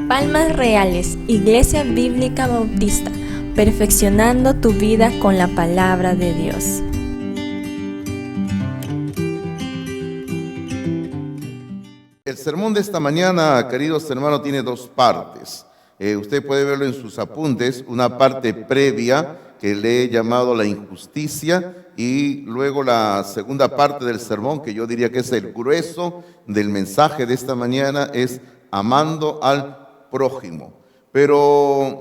Palmas Reales, Iglesia Bíblica Bautista, perfeccionando tu vida con la palabra de Dios. El sermón de esta mañana, queridos hermanos, tiene dos partes. Usted puede verlo en sus apuntes, una parte previa que le he llamado la injusticia y luego la segunda parte del sermón, que yo diría que es el grueso del mensaje de esta mañana, es amando al prójimo. Pero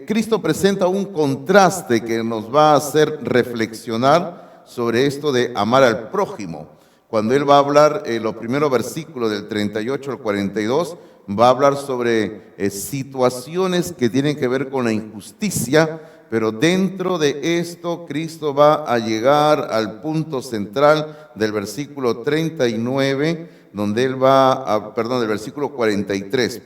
Cristo presenta un contraste que nos va a hacer reflexionar sobre esto de amar al prójimo. Cuando él va a hablar, los primeros versículos del 38 al 42, va a hablar sobre situaciones que tienen que ver con la injusticia, pero dentro de esto Cristo va a llegar al punto central del versículo 39, donde él del versículo 43,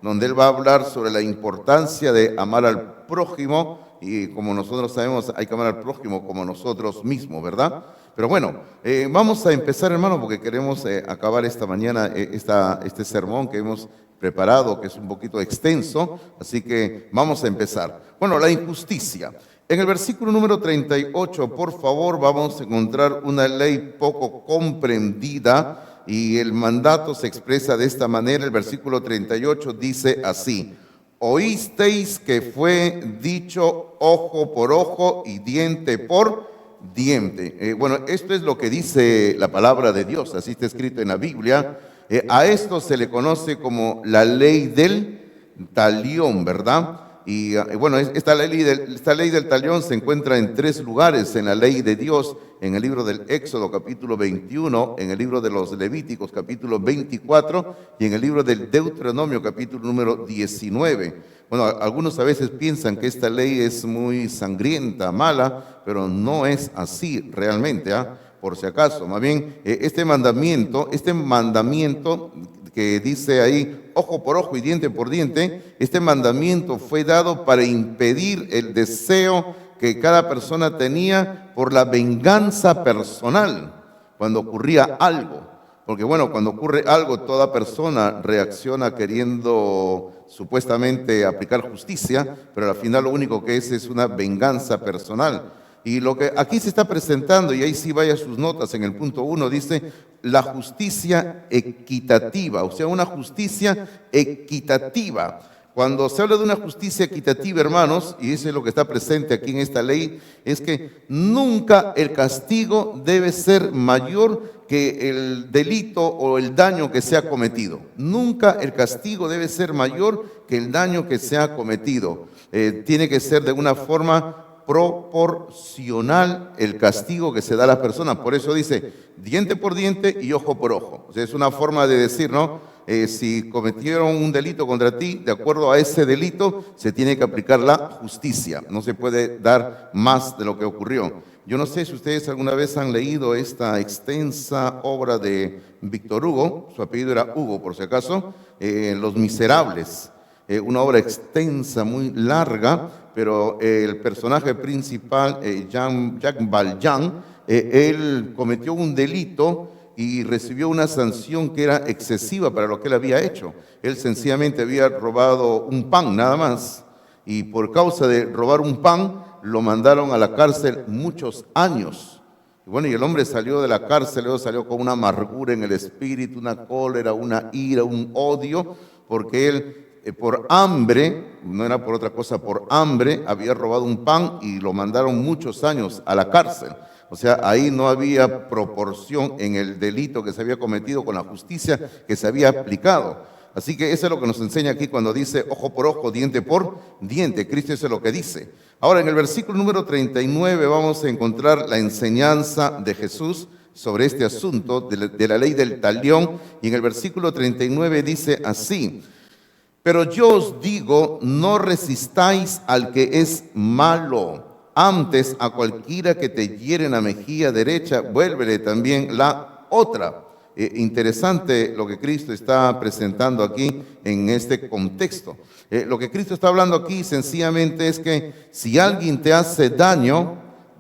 donde él va a hablar sobre la importancia de amar al prójimo, y como nosotros sabemos, hay que amar al prójimo como nosotros mismos, ¿verdad? Pero bueno, vamos a empezar, hermano, porque queremos acabar esta mañana este sermón que hemos preparado, que es un poquito extenso, así que vamos a empezar. Bueno, la injusticia. En el versículo número 38, por favor, vamos a encontrar una ley poco comprendida y el mandato se expresa de esta manera. El versículo 38 dice así: oísteis que fue dicho ojo por ojo y diente por diente. Bueno, esto es lo que dice la palabra de Dios, así está escrito en la Biblia. A esto se le conoce como la ley del talión, ¿verdad? Y bueno, esta ley del talión se encuentra en tres lugares en la ley de Dios: en el libro del Éxodo capítulo 21, en el libro de los Levíticos capítulo 24 y en el libro del Deuteronomio capítulo número 19. Bueno, algunos a veces piensan que esta ley es muy sangrienta, mala, pero no es así realmente, por si acaso. Más bien, este mandamiento que dice ahí ojo por ojo y diente por diente, este mandamiento fue dado para impedir el deseo que cada persona tenía por la venganza personal cuando ocurría algo. Porque bueno, cuando ocurre algo, toda persona reacciona queriendo supuestamente aplicar justicia, pero al final lo único que es una venganza personal. Y lo que aquí se está presentando, y ahí sí vaya sus notas, en el punto 1 dice la justicia equitativa, o sea, una justicia equitativa. Cuando se habla de una justicia equitativa, hermanos, y eso es lo que está presente aquí en esta ley, es que nunca el castigo debe ser mayor que el delito o el daño que se ha cometido. Nunca el castigo debe ser mayor que el daño que se ha cometido. Tiene que ser de una forma proporcional el castigo que se da a la persona. Por eso dice diente por diente y ojo por ojo. O sea, es una forma de decir, ¿no? Si cometieron un delito contra ti, de acuerdo a ese delito se tiene que aplicar la justicia. No se puede dar más de lo que ocurrió. Yo no sé si ustedes alguna vez han leído esta extensa obra de Víctor Hugo, su apellido era Hugo por si acaso, Los Miserables. Una obra extensa, muy larga, pero el personaje principal, Jacques Valjean, él cometió un delito y recibió una sanción que era excesiva para lo que él había hecho. Él sencillamente había robado un pan nada más, y por causa de robar un pan lo mandaron a la cárcel muchos años. Y bueno, y el hombre salió de la cárcel, luego salió con una amargura en el espíritu, una cólera, una ira, un odio, porque él por hambre, no era por otra cosa, por hambre había robado un pan y lo mandaron muchos años a la cárcel. O sea, ahí no había proporción en el delito que se había cometido con la justicia que se había aplicado. Así que eso es lo que nos enseña aquí cuando dice ojo por ojo, diente por diente. Cristo eso es lo que dice. Ahora, en el versículo número 39 vamos a encontrar la enseñanza de Jesús sobre este asunto de la ley del talión. Y en el versículo 39 dice así: pero yo os digo, no resistáis al que es malo. Antes, a cualquiera que te hiere en la mejilla derecha, vuélvele también la otra. Interesante lo que Cristo está presentando aquí en este contexto. Lo que Cristo está hablando aquí sencillamente es que si alguien te hace daño,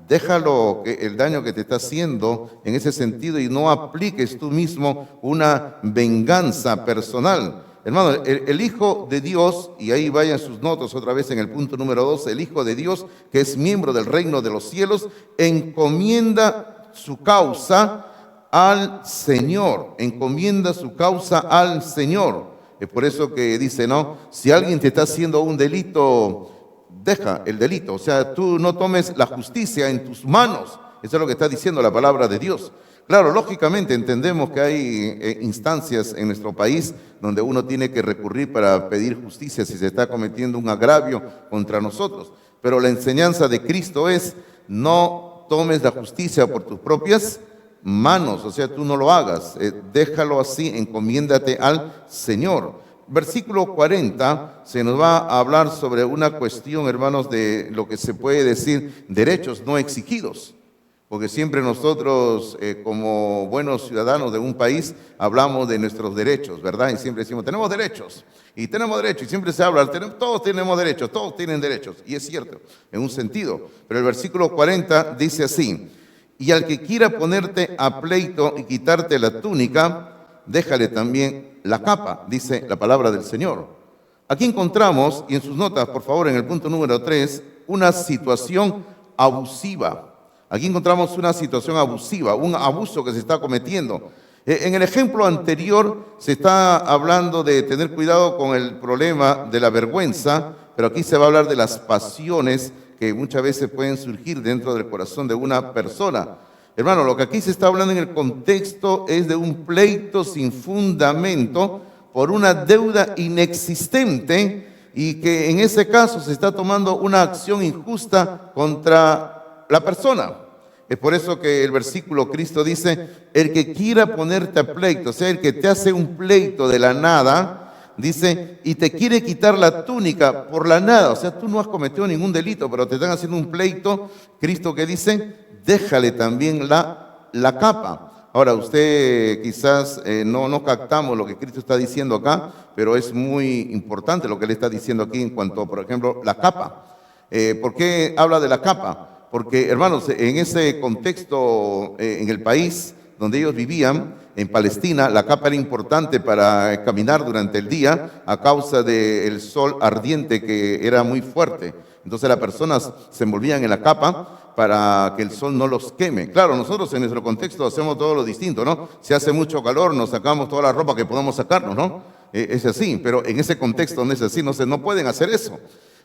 déjalo, el daño que te está haciendo en ese sentido, y no apliques tú mismo una venganza personal. Hermano, el Hijo de Dios, y ahí vayan sus notas otra vez en el punto número 2, el Hijo de Dios, que es miembro del reino de los cielos, encomienda su causa al Señor, encomienda su causa al Señor. Es por eso que dice, no, si alguien te está haciendo un delito, deja el delito, o sea, tú no tomes la justicia en tus manos. Eso es lo que está diciendo la palabra de Dios. Claro, lógicamente entendemos que hay instancias en nuestro país donde uno tiene que recurrir para pedir justicia si se está cometiendo un agravio contra nosotros. Pero la enseñanza de Cristo es, no tomes la justicia por tus propias manos, o sea, tú no lo hagas, déjalo así, encomiéndate al Señor. Versículo 40 se nos va a hablar sobre una cuestión, hermanos, de lo que se puede decir derechos no exigidos. Porque siempre nosotros, como buenos ciudadanos de un país, hablamos de nuestros derechos, ¿verdad? Y siempre decimos, tenemos derechos, y siempre se habla, todos tenemos derechos, todos tienen derechos. Y es cierto, en un sentido. Pero el versículo 40 dice así, y al que quiera ponerte a pleito y quitarte la túnica, déjale también la capa, dice la palabra del Señor. Aquí encontramos, y en sus notas, por favor, en el punto número 3, una situación abusiva. Aquí encontramos una situación abusiva, un abuso que se está cometiendo. En el ejemplo anterior se está hablando de tener cuidado con el problema de la vergüenza, pero aquí se va a hablar de las pasiones que muchas veces pueden surgir dentro del corazón de una persona. Hermano, lo que aquí se está hablando en el contexto es de un pleito sin fundamento por una deuda inexistente, y que en ese caso se está tomando una acción injusta contra la persona. Es por eso que el versículo Cristo dice, el que quiera ponerte a pleito, o sea, el que te hace un pleito de la nada, dice, y te quiere quitar la túnica por la nada, o sea, tú no has cometido ningún delito, pero te están haciendo un pleito. Cristo, que dice, déjale también la capa. Ahora, usted quizás no captamos lo que Cristo está diciendo acá, pero es muy importante lo que él está diciendo aquí en cuanto, por ejemplo, la capa. ¿Por qué habla de la capa? Porque, hermanos, en ese contexto, en el país donde ellos vivían, en Palestina, la capa era importante para caminar durante el día a causa del sol ardiente que era muy fuerte. Entonces las personas se envolvían en la capa para que el sol no los queme. Claro, nosotros en nuestro contexto hacemos todo lo distinto, ¿no? Si hace mucho calor, nos sacamos toda la ropa que podamos sacarnos, ¿no? Es así, pero en ese contexto no es así, no pueden hacer eso.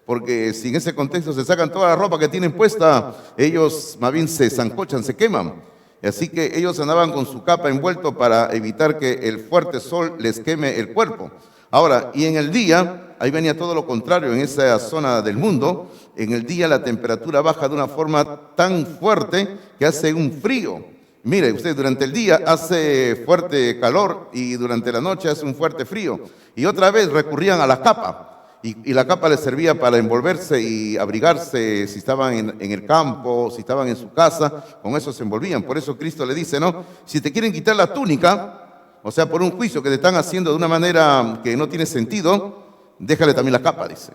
Porque si en ese contexto se sacan toda la ropa que tienen puesta, ellos más bien se zancochan, se queman. Así que ellos andaban con su capa envuelto para evitar que el fuerte sol les queme el cuerpo. Ahora, y en el día, ahí venía todo lo contrario en esa zona del mundo. En el día la temperatura baja de una forma tan fuerte que hace un frío. Mire, usted, durante el día hace fuerte calor y durante la noche hace un fuerte frío. Y otra vez recurrían a la capa. Y la capa les servía para envolverse y abrigarse si estaban en el campo, si estaban en su casa, con eso se envolvían. Por eso Cristo le dice, ¿no? Si te quieren quitar la túnica, o sea, por un juicio que te están haciendo de una manera que no tiene sentido, déjale también la capa, dice.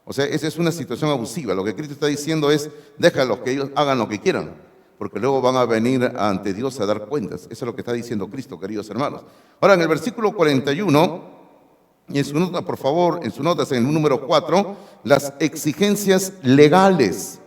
O sea, esa es una situación abusiva. Lo que Cristo está diciendo es, déjalos que ellos hagan lo que quieran, porque luego van a venir ante Dios a dar cuentas. Eso es lo que está diciendo Cristo, queridos hermanos. Ahora, en el versículo 41... y en su nota, por favor, en sus notas, en el número 4, las exigencias legales.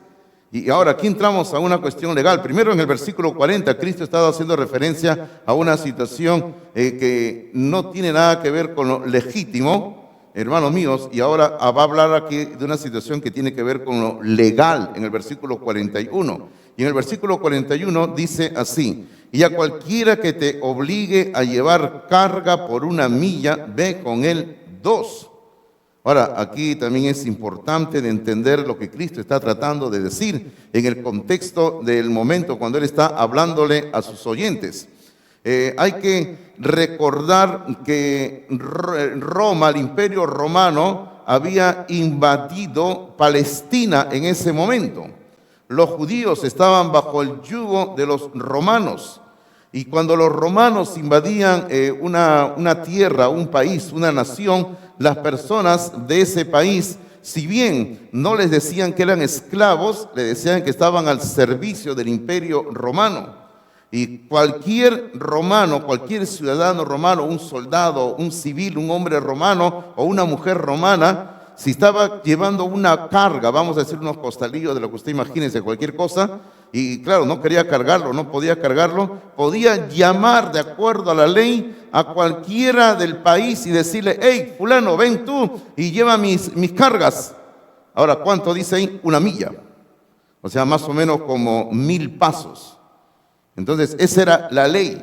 Y ahora aquí entramos a una cuestión legal. Primero, en el versículo 40, Cristo estaba haciendo referencia a una situación que no tiene nada que ver con lo legítimo, hermanos míos, y ahora va a hablar aquí de una situación que tiene que ver con lo legal, en el versículo 41. Y en el versículo 41 dice así, y a cualquiera que te obligue a llevar carga por 1 milla, ve con él 2. Ahora, aquí también es importante de entender lo que Cristo está tratando de decir en el contexto del momento cuando Él está hablándole a sus oyentes. Hay que recordar que Roma, el Imperio Romano, había invadido Palestina en ese momento. Los judíos estaban bajo el yugo de los romanos. Y cuando los romanos invadían una tierra, un país, una nación, las personas de ese país si bien no les decían que eran esclavos, le decían que estaban al servicio del imperio romano. Y cualquier romano, cualquier ciudadano romano, un soldado, un civil, un hombre romano o una mujer romana, si estaba llevando una carga, vamos a decir unos costalillos de lo que usted imagínese, cualquier cosa, y claro, no quería cargarlo, no podía cargarlo, podía llamar de acuerdo a la ley a cualquiera del país y decirle: hey, fulano, ven tú y lleva mis cargas. Ahora, ¿cuánto dice ahí? 1 milla. O sea, más o menos como 1000 pasos. Entonces, esa era la ley.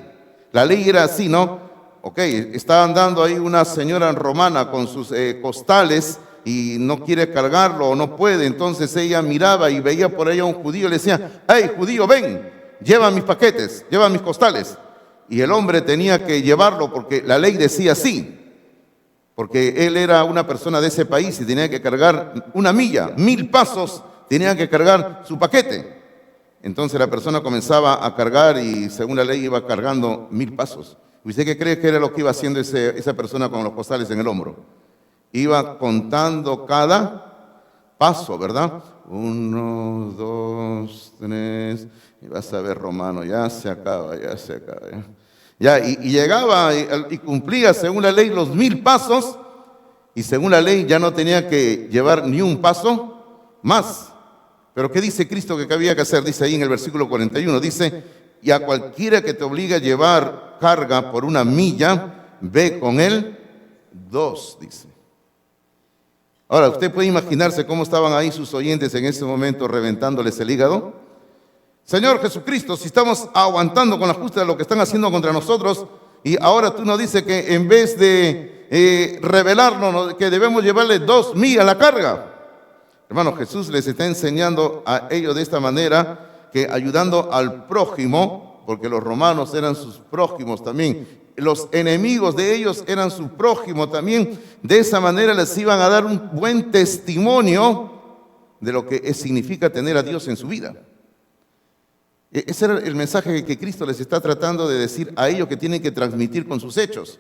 La ley era así, ¿no? Ok, está andando ahí una señora romana con sus costales y no quiere cargarlo o no puede. Entonces ella miraba y veía por ahí a un judío y le decía: hey, judío, ven, lleva mis paquetes, lleva mis costales. Y el hombre tenía que llevarlo porque la ley decía así. Porque él era una persona de ese país y tenía que cargar 1 milla, 1000 pasos, tenía que cargar su paquete. Entonces la persona comenzaba a cargar y según la ley iba cargando 1000 pasos. ¿Y usted qué cree que era lo que iba haciendo esa persona con los costales en el hombro? Iba contando cada paso, ¿verdad? 1, 2, 3, y vas a ver, romano, ya se acaba. Ya, y llegaba y cumplía según la ley los 1000 pasos, y según la ley ya no tenía que llevar ni un paso más. Pero ¿qué dice Cristo que había que hacer? Dice ahí en el versículo 41, dice: y a cualquiera que te obligue a llevar carga por 1 milla, ve con él 2, dice. Ahora, ¿usted puede imaginarse cómo estaban ahí sus oyentes en ese momento reventándoles el hígado? Señor Jesucristo, si estamos aguantando con la justa de lo que están haciendo contra nosotros, y ahora tú nos dices que en vez de rebelarnos, que debemos llevarle 2 millas la carga. Hermano, Jesús les está enseñando a ellos de esta manera, que ayudando al prójimo, porque los romanos eran sus prójimos también, los enemigos de ellos eran su prójimo también, de esa manera les iban a dar un buen testimonio de lo que significa tener a Dios en su vida. Ese era el mensaje que Cristo les está tratando de decir a ellos, que tienen que transmitir con sus hechos.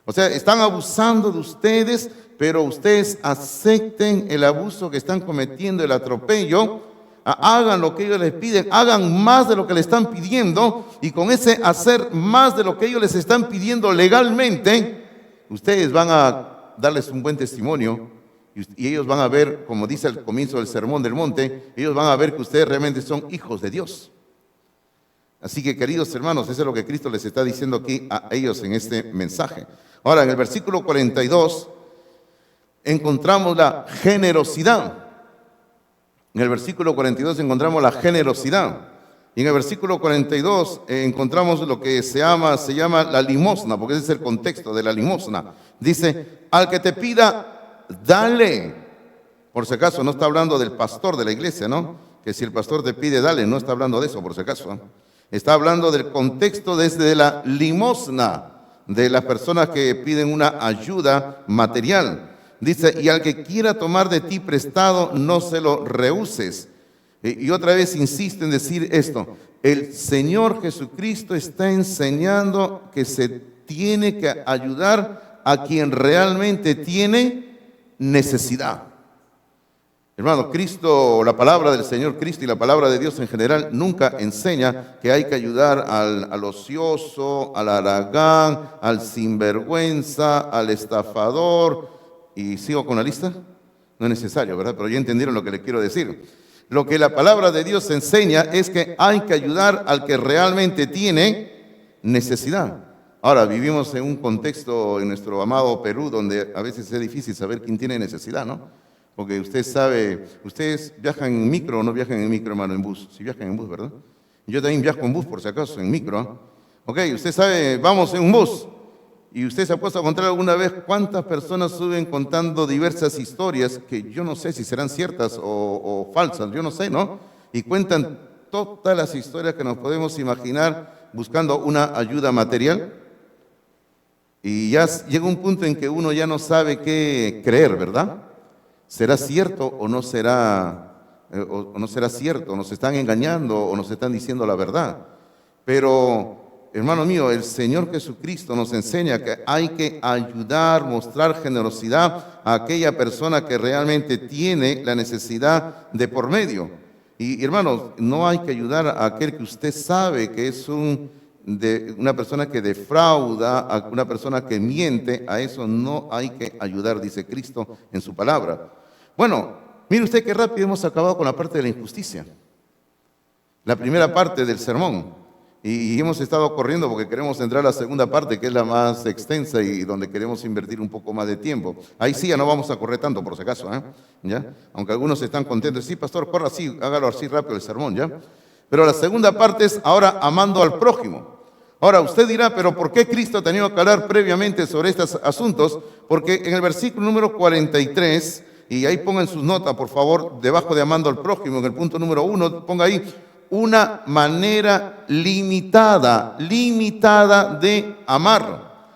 O sea, están abusando de ustedes, pero ustedes acepten el abuso que están cometiendo, el atropello. Hagan lo que ellos les piden, hagan más de lo que le están pidiendo, y con ese hacer más de lo que ellos les están pidiendo legalmente, ustedes van a darles un buen testimonio, y ellos van a ver, como dice al comienzo del Sermón del Monte, ellos van a ver que ustedes realmente son hijos de Dios. Así que, queridos hermanos, eso es lo que Cristo les está diciendo aquí a ellos en este mensaje. Ahora, en el versículo 42 encontramos la generosidad. En el versículo 42 encontramos la generosidad. Y en el versículo 42 encontramos lo que se llama la limosna, porque ese es el contexto de la limosna. Dice: al que te pida, dale. Por si acaso, no está hablando del pastor de la iglesia, ¿no? Que si el pastor te pide, dale. No está hablando de eso, por si acaso, ¿no? Está hablando del contexto desde la limosna, de las personas que piden una ayuda material. Dice: y al que quiera tomar de ti prestado, no se lo rehuses. Y otra vez insisto en decir esto: el Señor Jesucristo está enseñando que se tiene que ayudar a quien realmente tiene necesidad. Hermano, Cristo, la palabra del Señor Cristo y la palabra de Dios en general nunca enseña que hay que ayudar al ocioso, al haragán, al sinvergüenza, al estafador. ¿Y sigo con la lista? No es necesario, ¿verdad? Pero ya entendieron lo que le quiero decir. Lo que la palabra de Dios enseña es que hay que ayudar al que realmente tiene necesidad. Ahora, vivimos en un contexto en nuestro amado Perú donde a veces es difícil saber quién tiene necesidad, ¿no? Porque usted sabe, ustedes viajan en micro o no viajan en micro, hermano, en bus. Sí viajan en bus, ¿verdad? Yo también viajo en bus, por si acaso, en micro, ¿eh? Ok, usted sabe, vamos en un bus. Y usted se ha puesto a contar alguna vez cuántas personas suben contando diversas historias que yo no sé si serán ciertas o falsas, yo no sé, ¿no? Y cuentan todas las historias que nos podemos imaginar buscando una ayuda material. Y ya llega un punto en que uno ya no sabe qué creer, ¿verdad? ¿Será cierto o no será cierto? ¿Nos están engañando o nos están diciendo la verdad? Pero hermano mío, el Señor Jesucristo nos enseña que hay que ayudar, mostrar generosidad a aquella persona que realmente tiene la necesidad de por medio. Y hermanos, no hay que ayudar a aquel que usted sabe que es una persona que defrauda, a una persona que miente. A eso no hay que ayudar, dice Cristo en su palabra. Bueno, mire usted qué rápido hemos acabado con la parte de la injusticia, la primera parte del sermón. Y hemos estado corriendo porque queremos entrar a la segunda parte, que es la más extensa y donde queremos invertir un poco más de tiempo. Ahí sí ya no vamos a correr tanto, por si acaso, ¿ya? Aunque algunos están contentos. Sí, pastor, corra así, hágalo así rápido el sermón, ¿ya? Pero la segunda parte es ahora amando al prójimo. Ahora, usted dirá, pero ¿por qué Cristo ha tenido que hablar previamente sobre estos asuntos? Porque en el versículo número 43, y ahí pongan sus notas, por favor, debajo de amando al prójimo, en el punto número 1, ponga ahí, una manera limitada de amar.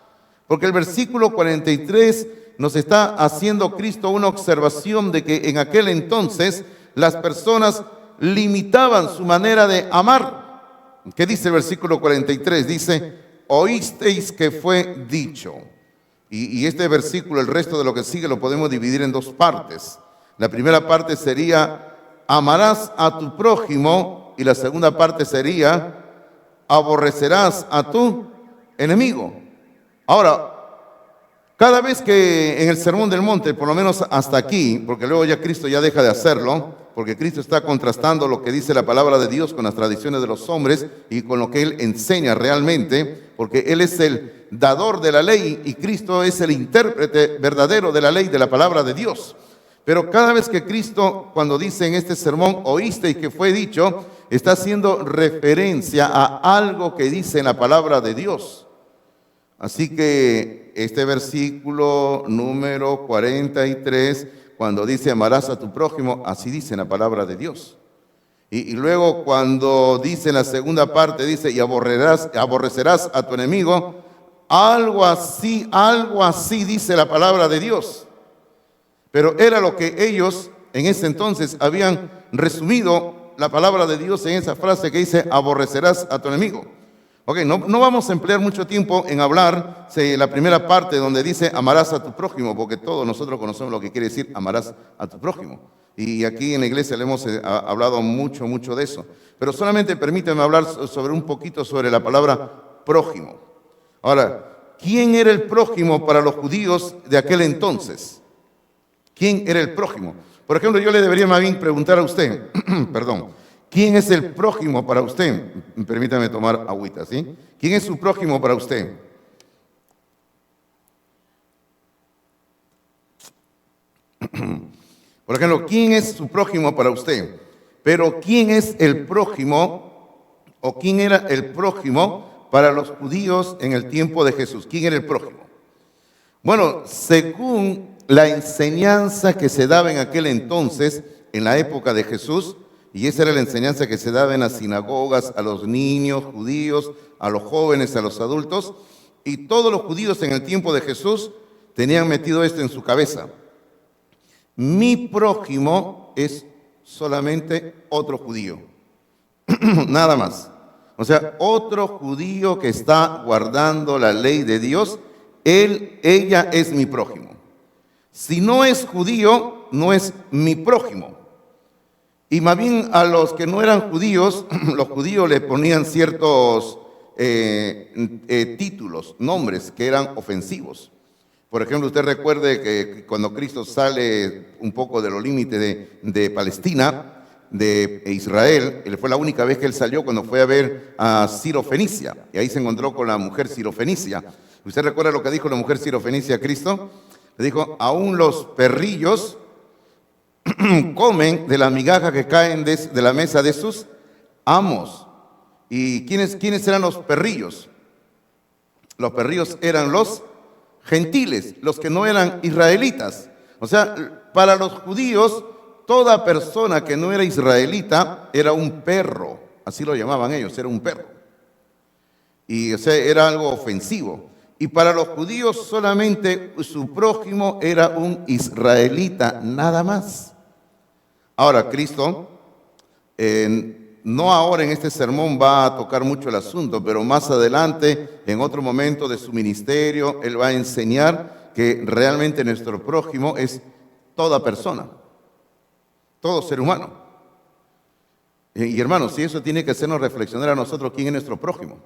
Porque el versículo 43 nos está haciendo Cristo una observación de que en aquel entonces las personas limitaban su manera de amar. ¿Qué dice el versículo 43? Dice, oísteis que fue dicho. Y este versículo, el resto de lo que sigue, lo podemos dividir en dos partes. La primera parte sería, amarás a tu prójimo. Y la segunda parte sería, aborrecerás a tu enemigo. Ahora, cada vez que en el Sermón del Monte, por lo menos hasta aquí, porque luego ya Cristo ya deja de hacerlo, porque Cristo está contrastando lo que dice la palabra de Dios con las tradiciones de los hombres y con lo que Él enseña realmente, porque Él es el dador de la ley y Cristo es el intérprete verdadero de la ley, de la palabra de Dios. Pero cada vez que Cristo, cuando dice en este sermón, oísteis que fue dicho, está haciendo referencia a algo que dice en la palabra de Dios. Así que este versículo número 43, cuando dice amarás a tu prójimo, así dice en la palabra de Dios. Y luego cuando dice en la segunda parte, dice y aborrecerás a tu enemigo, algo así dice la palabra de Dios. Pero era lo que ellos en ese entonces habían resumido la palabra de Dios en esa frase que dice, aborrecerás a tu enemigo. Ok, no vamos a emplear mucho tiempo en hablar la primera parte donde dice, amarás a tu prójimo, porque todos nosotros conocemos lo que quiere decir, amarás a tu prójimo. Y aquí en la iglesia le hemos hablado mucho de eso. Pero solamente permíteme hablar sobre un poquito sobre la palabra prójimo. Ahora, ¿quién era el prójimo para los judíos de aquel entonces? ¿Quién era el prójimo? Por ejemplo, yo le debería más bien preguntar a usted, perdón, ¿quién es el prójimo para usted? Permítame tomar agüita, ¿sí? ¿Quién es su prójimo para usted? Por ejemplo, ¿quién es su prójimo para usted? Pero ¿quién es el prójimo o quién era el prójimo para los judíos en el tiempo de Jesús? ¿Quién era el prójimo? Bueno, según la enseñanza que se daba en aquel entonces, en la época de Jesús, y esa era la enseñanza que se daba en las sinagogas a los niños judíos, a los jóvenes, a los adultos, y todos los judíos en el tiempo de Jesús tenían metido esto en su cabeza. Mi prójimo es solamente otro judío, nada más. O sea, otro judío que está guardando la ley de Dios, ella es mi prójimo. Si no es judío, no es mi prójimo. Y más bien a los que no eran judíos, los judíos le ponían ciertos títulos, nombres que eran ofensivos. Por ejemplo, usted recuerde que cuando Cristo sale un poco de los límites de Palestina, de Israel, fue la única vez que él salió cuando fue a ver a Sirofenicia, y ahí se encontró con la mujer Sirofenicia. ¿Usted recuerda lo que dijo la mujer Sirofenicia a Cristo? Le dijo, aún los perrillos comen de las migajas que caen de la mesa de sus amos. ¿Y quiénes eran los perrillos? Los perrillos eran los gentiles, los que no eran israelitas. O sea, para los judíos, toda persona que no era israelita era un perro. Así lo llamaban ellos, era un perro. Y o sea, era algo ofensivo. Y para los judíos solamente su prójimo era un israelita, nada más. Ahora, Cristo no ahora en este sermón va a tocar mucho el asunto, pero más adelante, en otro momento de su ministerio, él va a enseñar que realmente nuestro prójimo es toda persona, todo ser humano. Y hermanos, si eso tiene que hacernos reflexionar a nosotros quién es nuestro prójimo.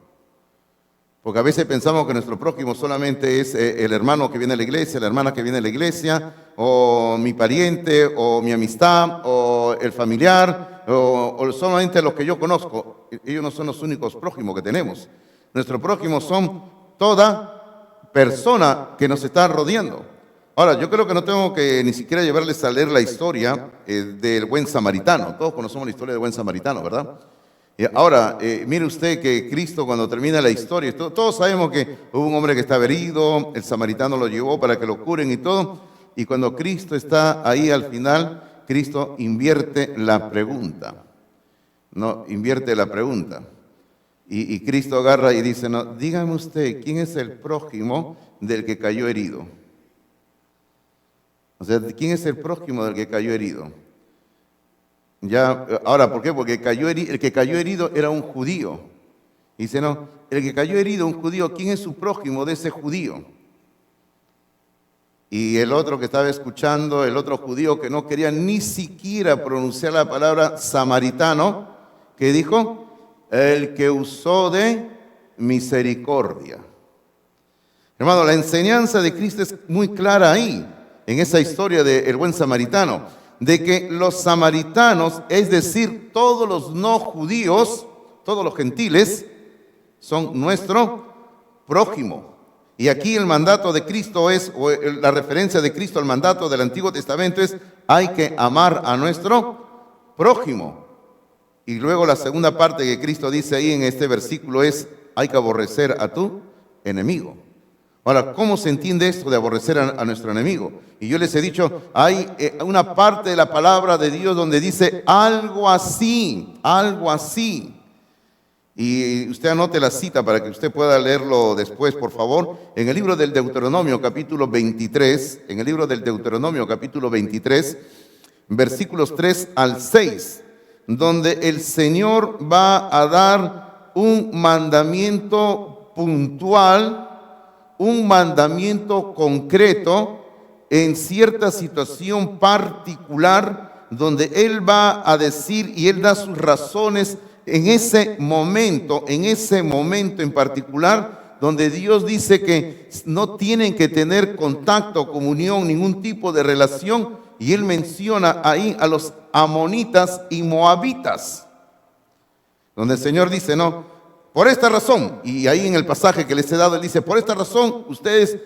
Porque a veces pensamos que nuestro prójimo solamente es el hermano que viene a la iglesia, la hermana que viene a la iglesia, o mi pariente, o mi amistad, o el familiar, o solamente los que yo conozco. Ellos no son los únicos prójimos que tenemos. Nuestros prójimos son toda persona que nos está rodeando. Ahora, yo creo que no tengo que ni siquiera llevarles a leer la historia del buen samaritano. Todos conocemos la historia del buen samaritano, ¿verdad? Ahora, mire usted que Cristo cuando termina la historia, todos sabemos que hubo un hombre que estaba herido, el samaritano lo llevó para que lo curen y todo, y cuando Cristo está ahí al final, Cristo invierte la pregunta, no, invierte la pregunta, y Cristo agarra y dice, no, dígame usted, ¿quién es el prójimo del que cayó herido? O sea, ¿quién es el prójimo del que cayó herido? Ya, ahora, ¿por qué? Porque el que cayó herido era un judío. Dice, no, el que cayó herido, un judío, ¿quién es su prójimo de ese judío? Y el otro que estaba escuchando, el otro judío que no quería ni siquiera pronunciar la palabra samaritano, que dijo, el que usó de misericordia. Hermano, la enseñanza de Cristo es muy clara ahí, en esa historia del buen samaritano, de que los samaritanos, es decir, todos los no judíos, todos los gentiles, son nuestro prójimo. Y aquí el mandato de Cristo es, o la referencia de Cristo al mandato del Antiguo Testamento es, hay que amar a nuestro prójimo. Y luego la segunda parte que Cristo dice ahí en este versículo es, hay que aborrecer a tu enemigo. Ahora, ¿cómo se entiende esto de aborrecer a nuestro enemigo? Y yo les he dicho, hay una parte de la palabra de Dios donde dice algo así, algo así. Y usted anote la cita para que usted pueda leerlo después, por favor. En el libro del Deuteronomio, capítulo 23, en el libro del Deuteronomio, capítulo 23, versículos 3 al 6, donde el Señor va a dar un mandamiento puntual, un mandamiento concreto en cierta situación particular donde Él va a decir y Él da sus razones en ese momento en particular donde Dios dice que no tienen que tener contacto, comunión, ningún tipo de relación, y Él menciona ahí a los amonitas y moabitas, donde el Señor dice, no, por esta razón, y ahí en el pasaje que les he dado, Él dice, por esta razón ustedes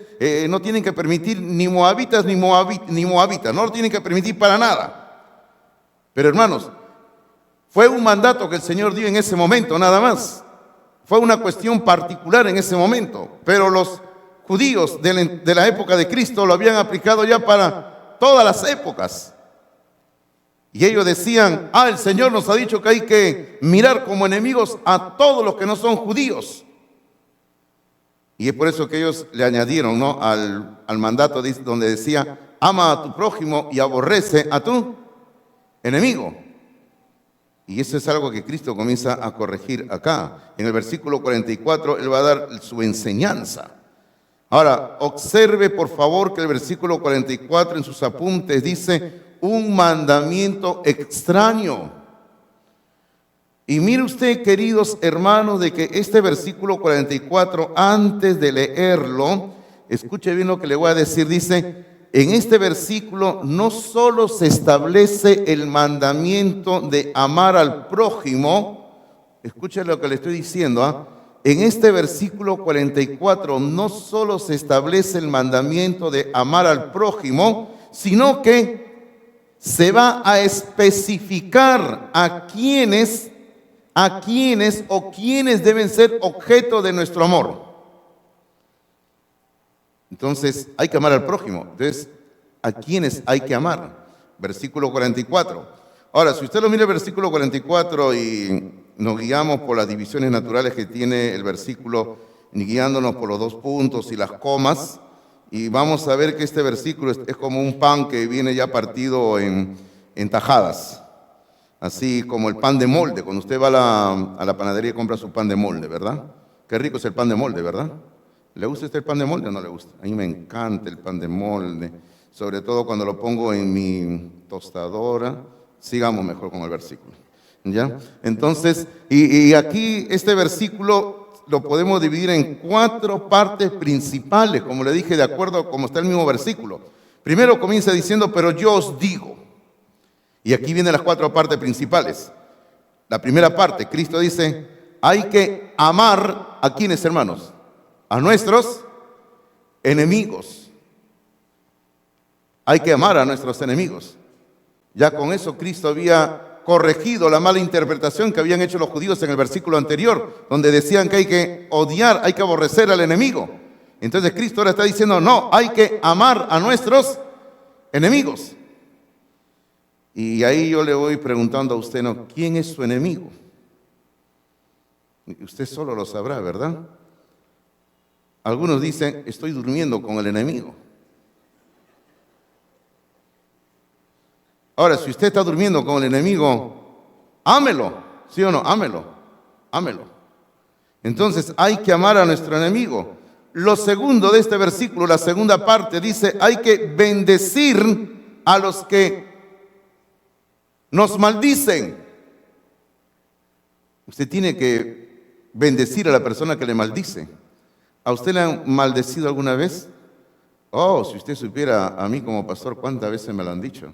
no tienen que permitir ni moabitas ni moabitas, no lo tienen que permitir para nada. Pero hermanos, fue un mandato que el Señor dio en ese momento, nada más. Fue una cuestión particular en ese momento, pero los judíos de la época de Cristo lo habían aplicado ya para todas las épocas. Y ellos decían, el Señor nos ha dicho que hay que mirar como enemigos a todos los que no son judíos. Y es por eso que ellos le añadieron, ¿no?, al mandato donde decía, ama a tu prójimo y aborrece a tu enemigo. Y eso es algo que Cristo comienza a corregir acá. En el versículo 44, Él va a dar su enseñanza. Ahora, observe por favor que el versículo 44 en sus apuntes dice, un mandamiento extraño. Y mire usted, queridos hermanos, de que este versículo 44, antes de leerlo, escuche bien lo que le voy a decir, dice, en este versículo no solo se establece el mandamiento de amar al prójimo, escuche lo que le estoy diciendo, en este versículo 44 no solo se establece el mandamiento de amar al prójimo, sino que se va a especificar a quiénes o quiénes deben ser objeto de nuestro amor. Entonces, hay que amar al prójimo. Entonces, ¿a quiénes hay que amar? Versículo 44. Ahora, si usted lo mira el versículo 44 y nos guiamos por las divisiones naturales que tiene el versículo, guiándonos por los dos puntos y las comas, y vamos a ver que este versículo es como un pan que viene ya partido en tajadas. así como el pan de molde. Cuando usted va a la panadería y compra su pan de molde, ¿verdad? Qué rico es el pan de molde, ¿verdad? ¿Le gusta usted el pan de molde o no le gusta? A mí me encanta el pan de molde, sobre todo cuando lo pongo en mi tostadora. Sigamos mejor con el versículo, ¿ya? Entonces, y aquí este versículo lo podemos dividir en 4 partes principales, como le dije, de acuerdo a cómo está el mismo versículo. Primero comienza diciendo, pero yo os digo. Y aquí vienen las 4 partes principales. La primera parte, Cristo dice, hay que amar a quienes, hermanos, a nuestros enemigos. Hay que amar a nuestros enemigos. Ya con eso Cristo había corregido la mala interpretación que habían hecho los judíos en el versículo anterior, donde decían que hay que odiar, hay que aborrecer al enemigo. Entonces Cristo ahora está diciendo, no, hay que amar a nuestros enemigos. Y ahí yo le voy preguntando a usted, ¿no? ¿Quién es su enemigo? Usted solo lo sabrá, ¿verdad? Algunos dicen, estoy durmiendo con el enemigo. Ahora, si usted está durmiendo con el enemigo, ámelo, ¿sí o no? Ámelo, ámelo. Entonces hay que amar a nuestro enemigo. Lo segundo de este versículo, la segunda parte, dice, hay que bendecir a los que nos maldicen. Usted tiene que bendecir a la persona que le maldice. ¿A usted le han maldecido alguna vez? Oh, si usted supiera a mí como pastor, ¿cuántas veces me lo han dicho?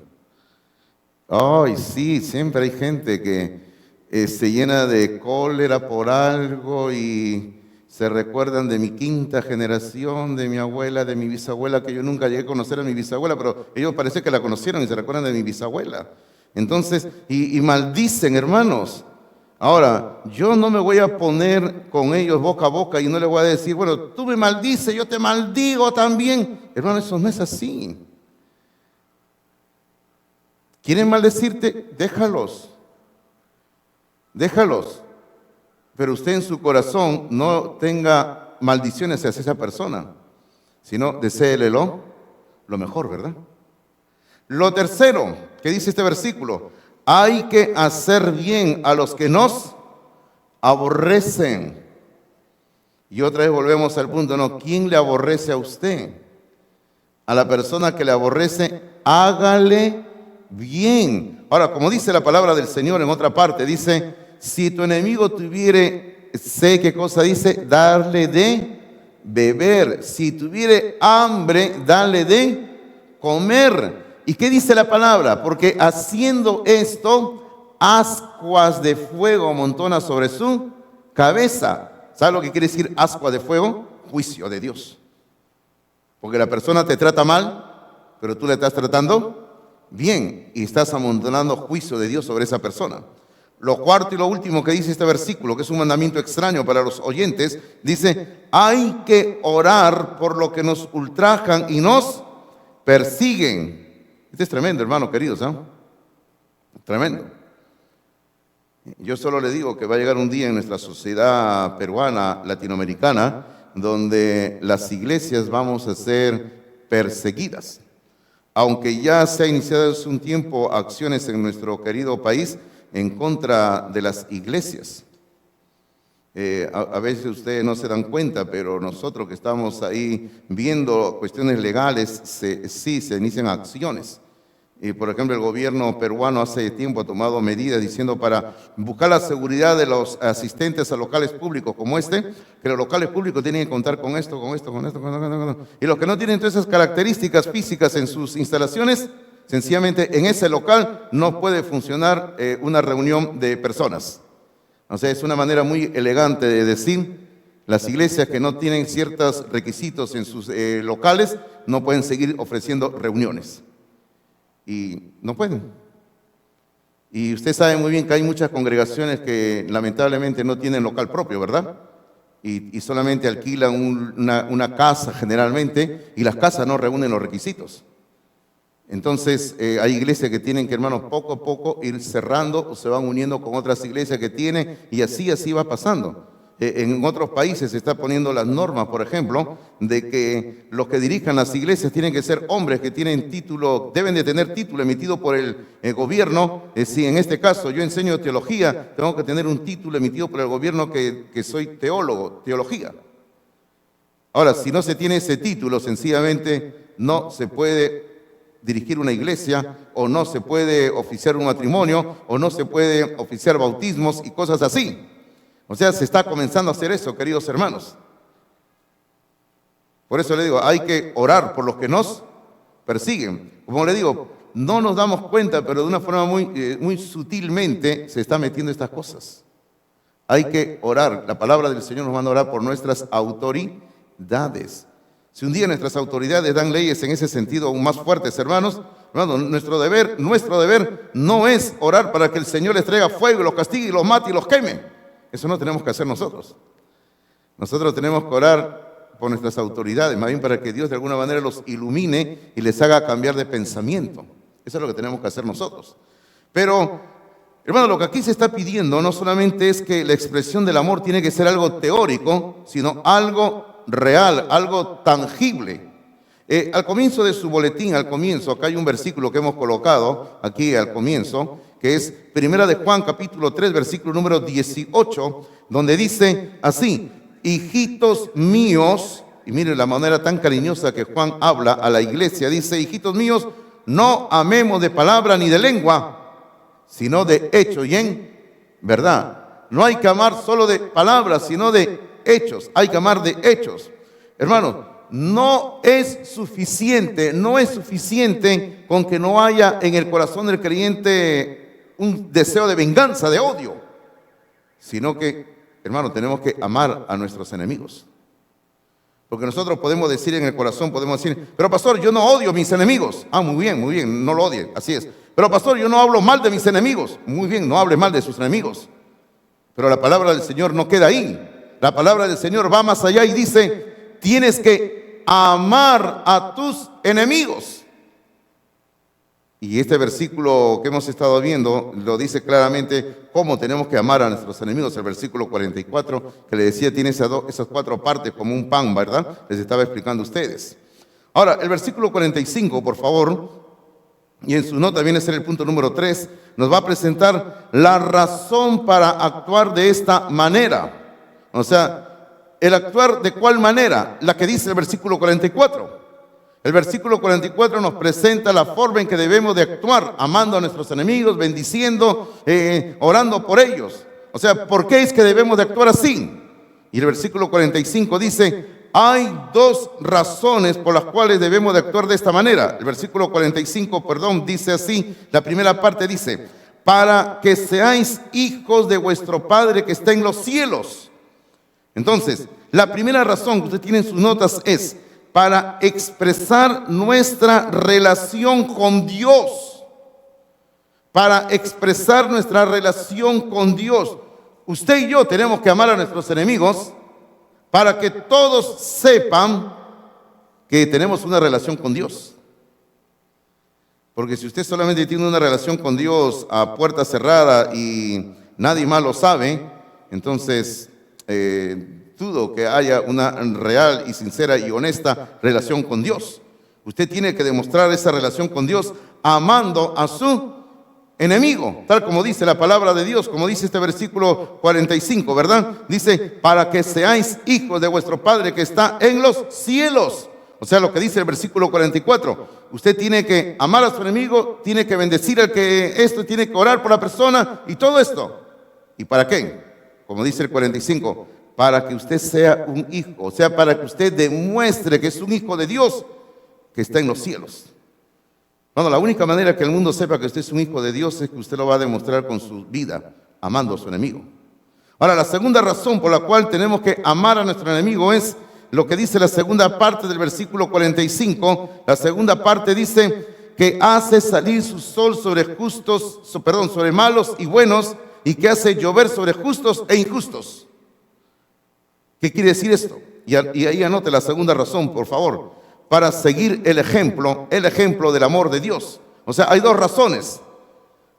Ay, sí, siempre hay gente que se llena de cólera por algo y se recuerdan de mi 5ª generación, de mi abuela, de mi bisabuela, que yo nunca llegué a conocer a mi bisabuela, pero ellos parece que la conocieron y se recuerdan de mi bisabuela. Entonces, y maldicen, hermanos. Ahora, yo no me voy a poner con ellos boca a boca y no les voy a decir, bueno, tú me maldices, yo te maldigo también. Hermano, eso no es así. ¿Quieren maldecirte? Déjalos. Déjalos. Pero usted en su corazón no tenga maldiciones hacia esa persona, sino deséelelo lo mejor, ¿verdad? Lo tercero que dice este versículo, hay que hacer bien a los que nos aborrecen. Y otra vez volvemos al punto, ¿no? ¿Quién le aborrece a usted? A la persona que le aborrece, hágale bien. Ahora, como dice la palabra del Señor en otra parte, dice, si tu enemigo tuviere, sé qué cosa dice, darle de beber. Si tuviere hambre, dale de comer. ¿Y qué dice la palabra? Porque haciendo esto, ascuas de fuego amontona sobre su cabeza. ¿Sabe lo que quiere decir ascua de fuego? Juicio de Dios. Porque la persona te trata mal, pero tú le estás tratando bien y estás amontonando juicio de Dios sobre esa persona. Lo cuarto y lo último que dice este versículo, que es un mandamiento extraño para los oyentes, dice, hay que orar por lo que nos ultrajan y nos persiguen. Este es tremendo, hermano, queridos, ¿eh? Tremendo. Yo solo le digo que va a llegar un día en nuestra sociedad peruana, latinoamericana, donde las iglesias vamos a ser perseguidas. Aunque ya se ha iniciado hace un tiempo acciones en nuestro querido país en contra de las iglesias. A veces ustedes no se dan cuenta, pero nosotros que estamos ahí viendo cuestiones legales, sí se inician acciones. Y por ejemplo, el gobierno peruano hace tiempo ha tomado medidas diciendo para buscar la seguridad de los asistentes a locales públicos como este, que los locales públicos tienen que contar con esto. Y los que no tienen todas esas características físicas en sus instalaciones, sencillamente en ese local no puede funcionar una reunión de personas. O sea, es una manera muy elegante de decir, las iglesias que no tienen ciertos requisitos en sus locales no pueden seguir ofreciendo reuniones. Y no pueden. Y usted sabe muy bien que hay muchas congregaciones que lamentablemente no tienen local propio, ¿verdad? Y solamente alquilan una casa generalmente, y las casas no reúnen los requisitos. Entonces hay iglesias que tienen que, hermanos, poco a poco ir cerrando o se van uniendo con otras iglesias que tienen, y así va pasando. En otros países se está poniendo las normas, por ejemplo, de que los que dirijan las iglesias tienen que ser hombres que tienen título, deben de tener título emitido por el gobierno. Si en este caso yo enseño teología, tengo que tener un título emitido por el gobierno que soy teólogo, teología. Ahora, si no se tiene ese título, sencillamente no se puede dirigir una iglesia, o no se puede oficiar un matrimonio, o no se puede oficiar bautismos y cosas así. O sea, se está comenzando a hacer eso, queridos hermanos. Por eso le digo, hay que orar por los que nos persiguen. Como le digo, no nos damos cuenta, pero de una forma muy sutilmente se está metiendo estas cosas. Hay que orar. La palabra del Señor nos manda a orar por nuestras autoridades. Si un día nuestras autoridades dan leyes en ese sentido aún más fuertes, hermanos, nuestro deber no es orar para que el Señor les traiga fuego, los castigue y los mate y los queme. Eso no tenemos que hacer nosotros. Nosotros tenemos que orar por nuestras autoridades, más bien para que Dios de alguna manera los ilumine y les haga cambiar de pensamiento. Eso es lo que tenemos que hacer nosotros. Pero, hermano, lo que aquí se está pidiendo no solamente es que la expresión del amor tiene que ser algo teórico, sino algo real, algo tangible. Al comienzo de su boletín, acá hay un versículo que hemos colocado aquí al comienzo, que es Primera de Juan, capítulo 3, versículo número 18, donde dice así: hijitos míos, y miren la manera tan cariñosa que Juan habla a la iglesia, dice: hijitos míos, no amemos de palabra ni de lengua, sino de hecho y en verdad. No hay que amar solo de palabras, sino de hechos. Hay que amar de hechos. Hermanos, no es suficiente con que no haya en el corazón del creyente un deseo de venganza, de odio, sino que, hermano, tenemos que amar a nuestros enemigos. Porque nosotros podemos decir en el corazón, podemos decir: pero pastor, yo no odio a mis enemigos. Ah, muy bien, no lo odie, así es. Pero pastor, yo no hablo mal de mis enemigos. Muy bien, no hable mal de sus enemigos. Pero la palabra del Señor no queda ahí. La palabra del Señor va más allá y dice: tienes que amar a tus enemigos. Y este versículo que hemos estado viendo lo dice claramente cómo tenemos que amar a nuestros enemigos. El versículo 44 que le decía tiene esas cuatro partes como un pan, ¿verdad? Les estaba explicando a ustedes. Ahora, el versículo 45, por favor, y en su nota viene a ser el punto número 3, nos va a presentar la razón para actuar de esta manera. O sea, el actuar de cuál manera, la que dice el versículo 44. El versículo 44 nos presenta la forma en que debemos de actuar, amando a nuestros enemigos, bendiciendo, orando por ellos. O sea, ¿por qué es que debemos de actuar así? Y el versículo 45 dice: hay dos razones por las cuales debemos de actuar de esta manera. El versículo 45, dice así, la primera parte dice: para que seáis hijos de vuestro Padre que está en los cielos. Entonces, la primera razón que usted tiene en sus notas es para expresar nuestra relación con Dios. Para expresar nuestra relación con Dios. Usted y yo tenemos que amar a nuestros enemigos para que todos sepan que tenemos una relación con Dios. Porque si usted solamente tiene una relación con Dios a puerta cerrada y nadie más lo sabe, entonces dudo que haya una real y sincera y honesta relación con Dios. Usted tiene que demostrar esa relación con Dios amando a su enemigo, tal como dice la palabra de Dios, como dice este versículo 45, ¿verdad? Dice: para que seáis hijos de vuestro Padre que está en los cielos. O sea, lo que dice el versículo 44. Usted tiene que amar a su enemigo, tiene que bendecir al que esto, tiene que orar por la persona y todo esto. ¿Y para qué? Como dice el 45, para que usted sea un hijo, o sea, para que usted demuestre que es un hijo de Dios que está en los cielos. Bueno, la única manera que el mundo sepa que usted es un hijo de Dios es que usted lo va a demostrar con su vida, amando a su enemigo. Ahora, la segunda razón por la cual tenemos que amar a nuestro enemigo es lo que dice la segunda parte del versículo 45. La segunda parte dice que hace salir su sol sobre sobre malos y buenos, y que hace llover sobre justos e injustos. ¿Qué quiere decir esto? Y ahí anote la segunda razón, por favor. Para seguir el ejemplo del amor de Dios. O sea, hay dos razones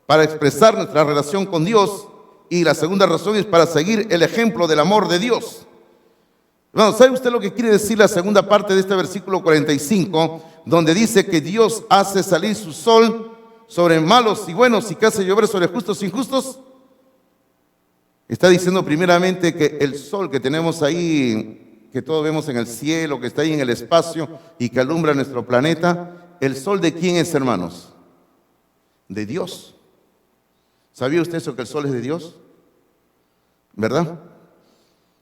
para expresar nuestra relación con Dios Y la segunda razón es para seguir el ejemplo del amor de Dios. Hermano, ¿sabe usted lo que quiere decir la segunda parte de este versículo 45? Donde dice que Dios hace salir su sol sobre malos y buenos y que hace llover sobre justos e injustos. Está diciendo primeramente que el sol que tenemos ahí, que todos vemos en el cielo, que está ahí en el espacio y que alumbra nuestro planeta, ¿el sol de quién es, hermanos? De Dios. ¿Sabía usted eso, que el sol es de Dios? ¿Verdad?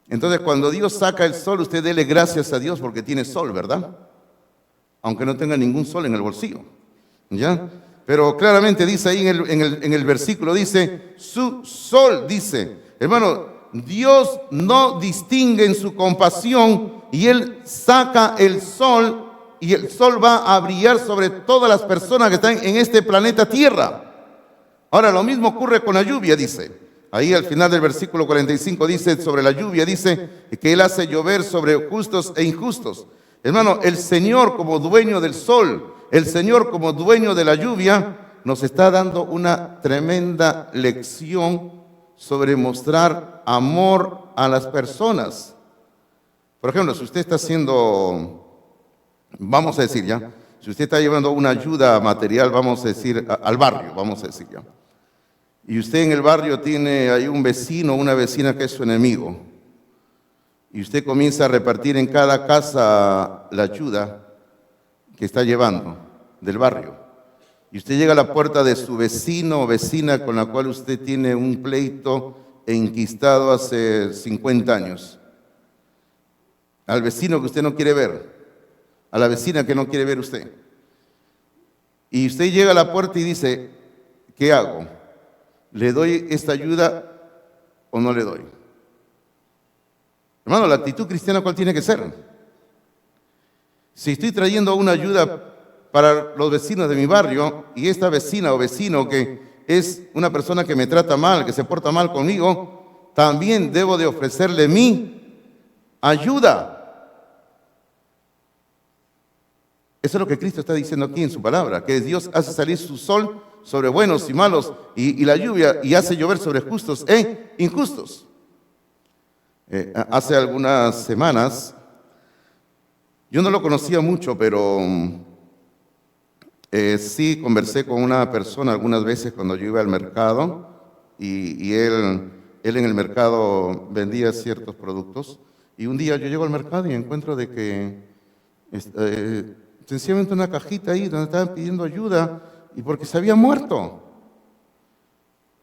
Entonces, cuando Dios saca el sol, usted dele gracias a Dios porque tiene sol, ¿verdad? Aunque no tenga ningún sol en el bolsillo, ¿ya? Pero claramente dice ahí en el versículo, dice, su sol, dice, hermano, Dios no distingue en su compasión y Él saca el sol y el sol va a brillar sobre todas las personas que están en este planeta Tierra. Ahora, lo mismo ocurre con la lluvia, dice. Ahí al final del versículo 45 dice sobre la lluvia, dice que Él hace llover sobre justos e injustos. Hermano, el Señor como dueño del sol, el Señor como dueño de la lluvia, nos está dando una tremenda lección sobre mostrar amor a las personas. Por ejemplo, si usted está haciendo, vamos a decir ya, si usted está llevando una ayuda material, vamos a decir, al barrio, vamos a decir ya. Y usted en el barrio tiene ahí un vecino o una vecina que es su enemigo. Y usted comienza a repartir en cada casa la ayuda que está llevando del barrio. Y usted llega a la puerta de su vecino o vecina con la cual usted tiene un pleito enquistado hace 50 años. Al vecino que usted no quiere ver. A la vecina que no quiere ver usted. Y usted llega a la puerta y dice, ¿qué hago? ¿Le doy esta ayuda o no le doy? Hermano, la actitud cristiana, ¿cuál tiene que ser? Si estoy trayendo una ayuda para los vecinos de mi barrio y esta vecina o vecino que es una persona que me trata mal, que se porta mal conmigo, también debo de ofrecerle mi ayuda. Eso es lo que Cristo está diciendo aquí en su palabra, que Dios hace salir su sol sobre buenos y malos y la lluvia y hace llover sobre justos e injustos. Hace algunas semanas, yo no lo conocía mucho, pero sí conversé con una persona algunas veces cuando yo iba al mercado y él en el mercado vendía ciertos productos y un día yo llego al mercado y encuentro de que sencillamente una cajita ahí donde estaban pidiendo ayuda y porque se había muerto.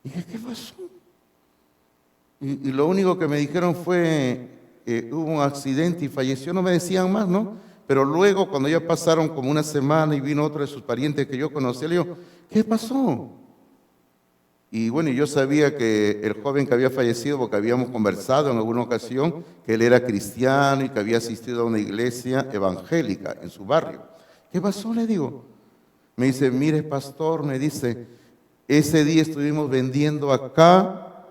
Y dije, ¿qué pasó? Y lo único que me dijeron fue, hubo un accidente y falleció, no me decían más, ¿no? Pero luego, cuando ya pasaron como una semana y vino otro de sus parientes que yo conocía, le digo, ¿qué pasó? Y bueno, yo sabía que el joven que había fallecido, porque habíamos conversado en alguna ocasión, que él era cristiano y que había asistido a una iglesia evangélica en su barrio. ¿Qué pasó? Le digo. Me dice, mire, pastor, me dice, ese día estuvimos vendiendo acá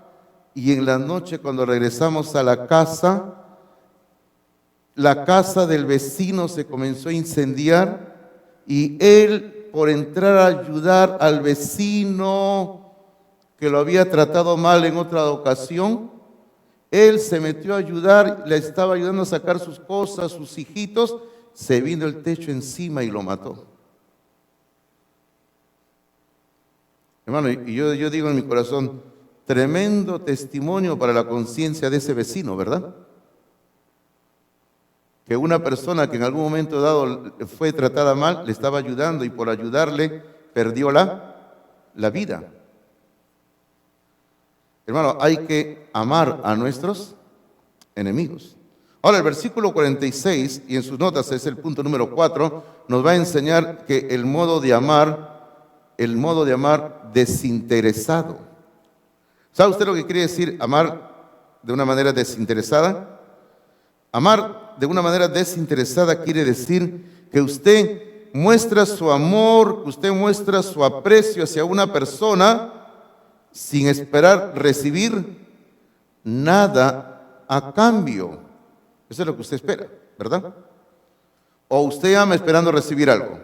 y en la noche cuando regresamos a la casa del vecino se comenzó a incendiar y él, por entrar a ayudar al vecino que lo había tratado mal en otra ocasión, él se metió a ayudar, le estaba ayudando a sacar sus cosas, sus hijitos, se vino el techo encima y lo mató. Hermano, y yo digo en mi corazón, tremendo testimonio para la conciencia de ese vecino, ¿verdad? Que una persona que en algún momento dado fue tratada mal, le estaba ayudando y por ayudarle perdió la vida. Hermano, hay que amar a nuestros enemigos. Ahora, el versículo 46, y en sus notas es el punto número 4, nos va a enseñar que el modo de amar desinteresado. ¿Sabe usted lo que quiere decir amar de una manera desinteresada? Amar de una manera desinteresada quiere decir que usted muestra su amor, que usted muestra su aprecio hacia una persona sin esperar recibir nada a cambio. Eso es lo que usted espera, ¿verdad? O usted ama esperando recibir algo.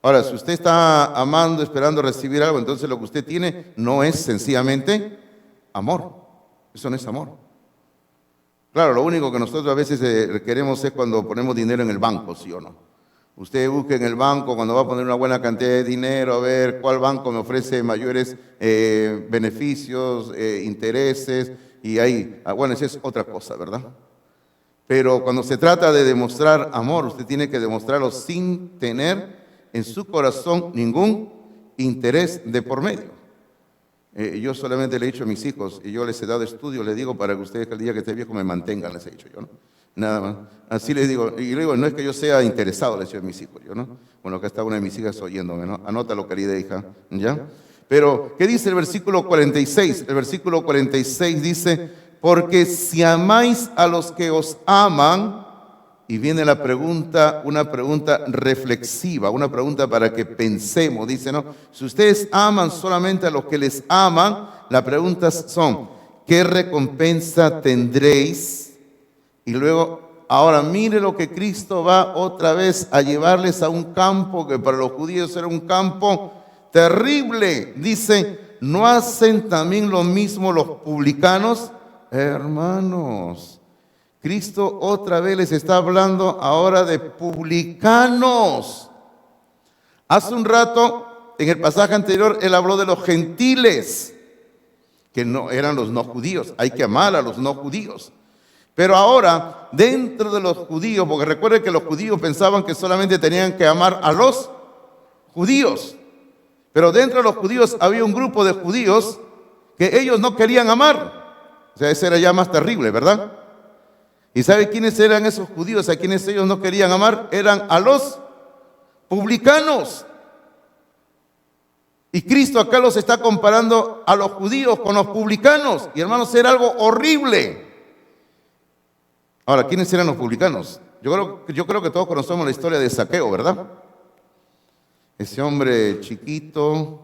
Ahora, si usted está amando, esperando recibir algo, entonces lo que usted tiene no es sencillamente amor. Eso no es amor. Claro, lo único que nosotros a veces queremos es cuando ponemos dinero en el banco, ¿sí o no? Usted busque en el banco cuando va a poner una buena cantidad de dinero, a ver cuál banco me ofrece mayores beneficios, intereses, y ahí, bueno, esa es otra cosa, ¿verdad? Pero cuando se trata de demostrar amor, usted tiene que demostrarlo sin tener en su corazón ningún interés de por medio. Yo solamente le he dicho a mis hijos, y yo les he dado estudio, les digo para que ustedes el día que esté viejo me mantengan, les he dicho yo, ¿no? Nada más. Así les digo, y le digo, no es que yo sea interesado, les he dicho a mis hijos, yo, ¿no? Bueno, acá está una de mis hijas oyéndome, ¿no? Anótalo, querida hija, ¿ya? Pero, ¿qué dice el versículo 46? El versículo 46 dice, porque si amáis a los que os aman, y viene la pregunta, una pregunta reflexiva, una pregunta para que pensemos. Dice, ¿no? Si ustedes aman solamente a los que les aman, las preguntas son, ¿qué recompensa tendréis? Y luego, ahora mire lo que Cristo va otra vez a llevarles a un campo que para los judíos era un campo terrible. Dice, ¿no hacen también lo mismo los publicanos? Hermanos, Cristo otra vez les está hablando ahora de publicanos. Hace un rato, en el pasaje anterior, él habló de los gentiles, que no eran los no judíos. Hay que amar a los no judíos. Pero ahora, dentro de los judíos, porque recuerden que los judíos pensaban que solamente tenían que amar a los judíos. Pero dentro de los judíos había un grupo de judíos que ellos no querían amar. O sea, ese era ya más terrible, ¿verdad? ¿Y sabe quiénes eran esos judíos a quienes ellos no querían amar? Eran a los publicanos. Y Cristo acá los está comparando a los judíos con los publicanos. Y hermanos, era algo horrible. Ahora, ¿quiénes eran los publicanos? Yo creo que todos conocemos la historia de Zaqueo, ¿verdad? Ese hombre chiquito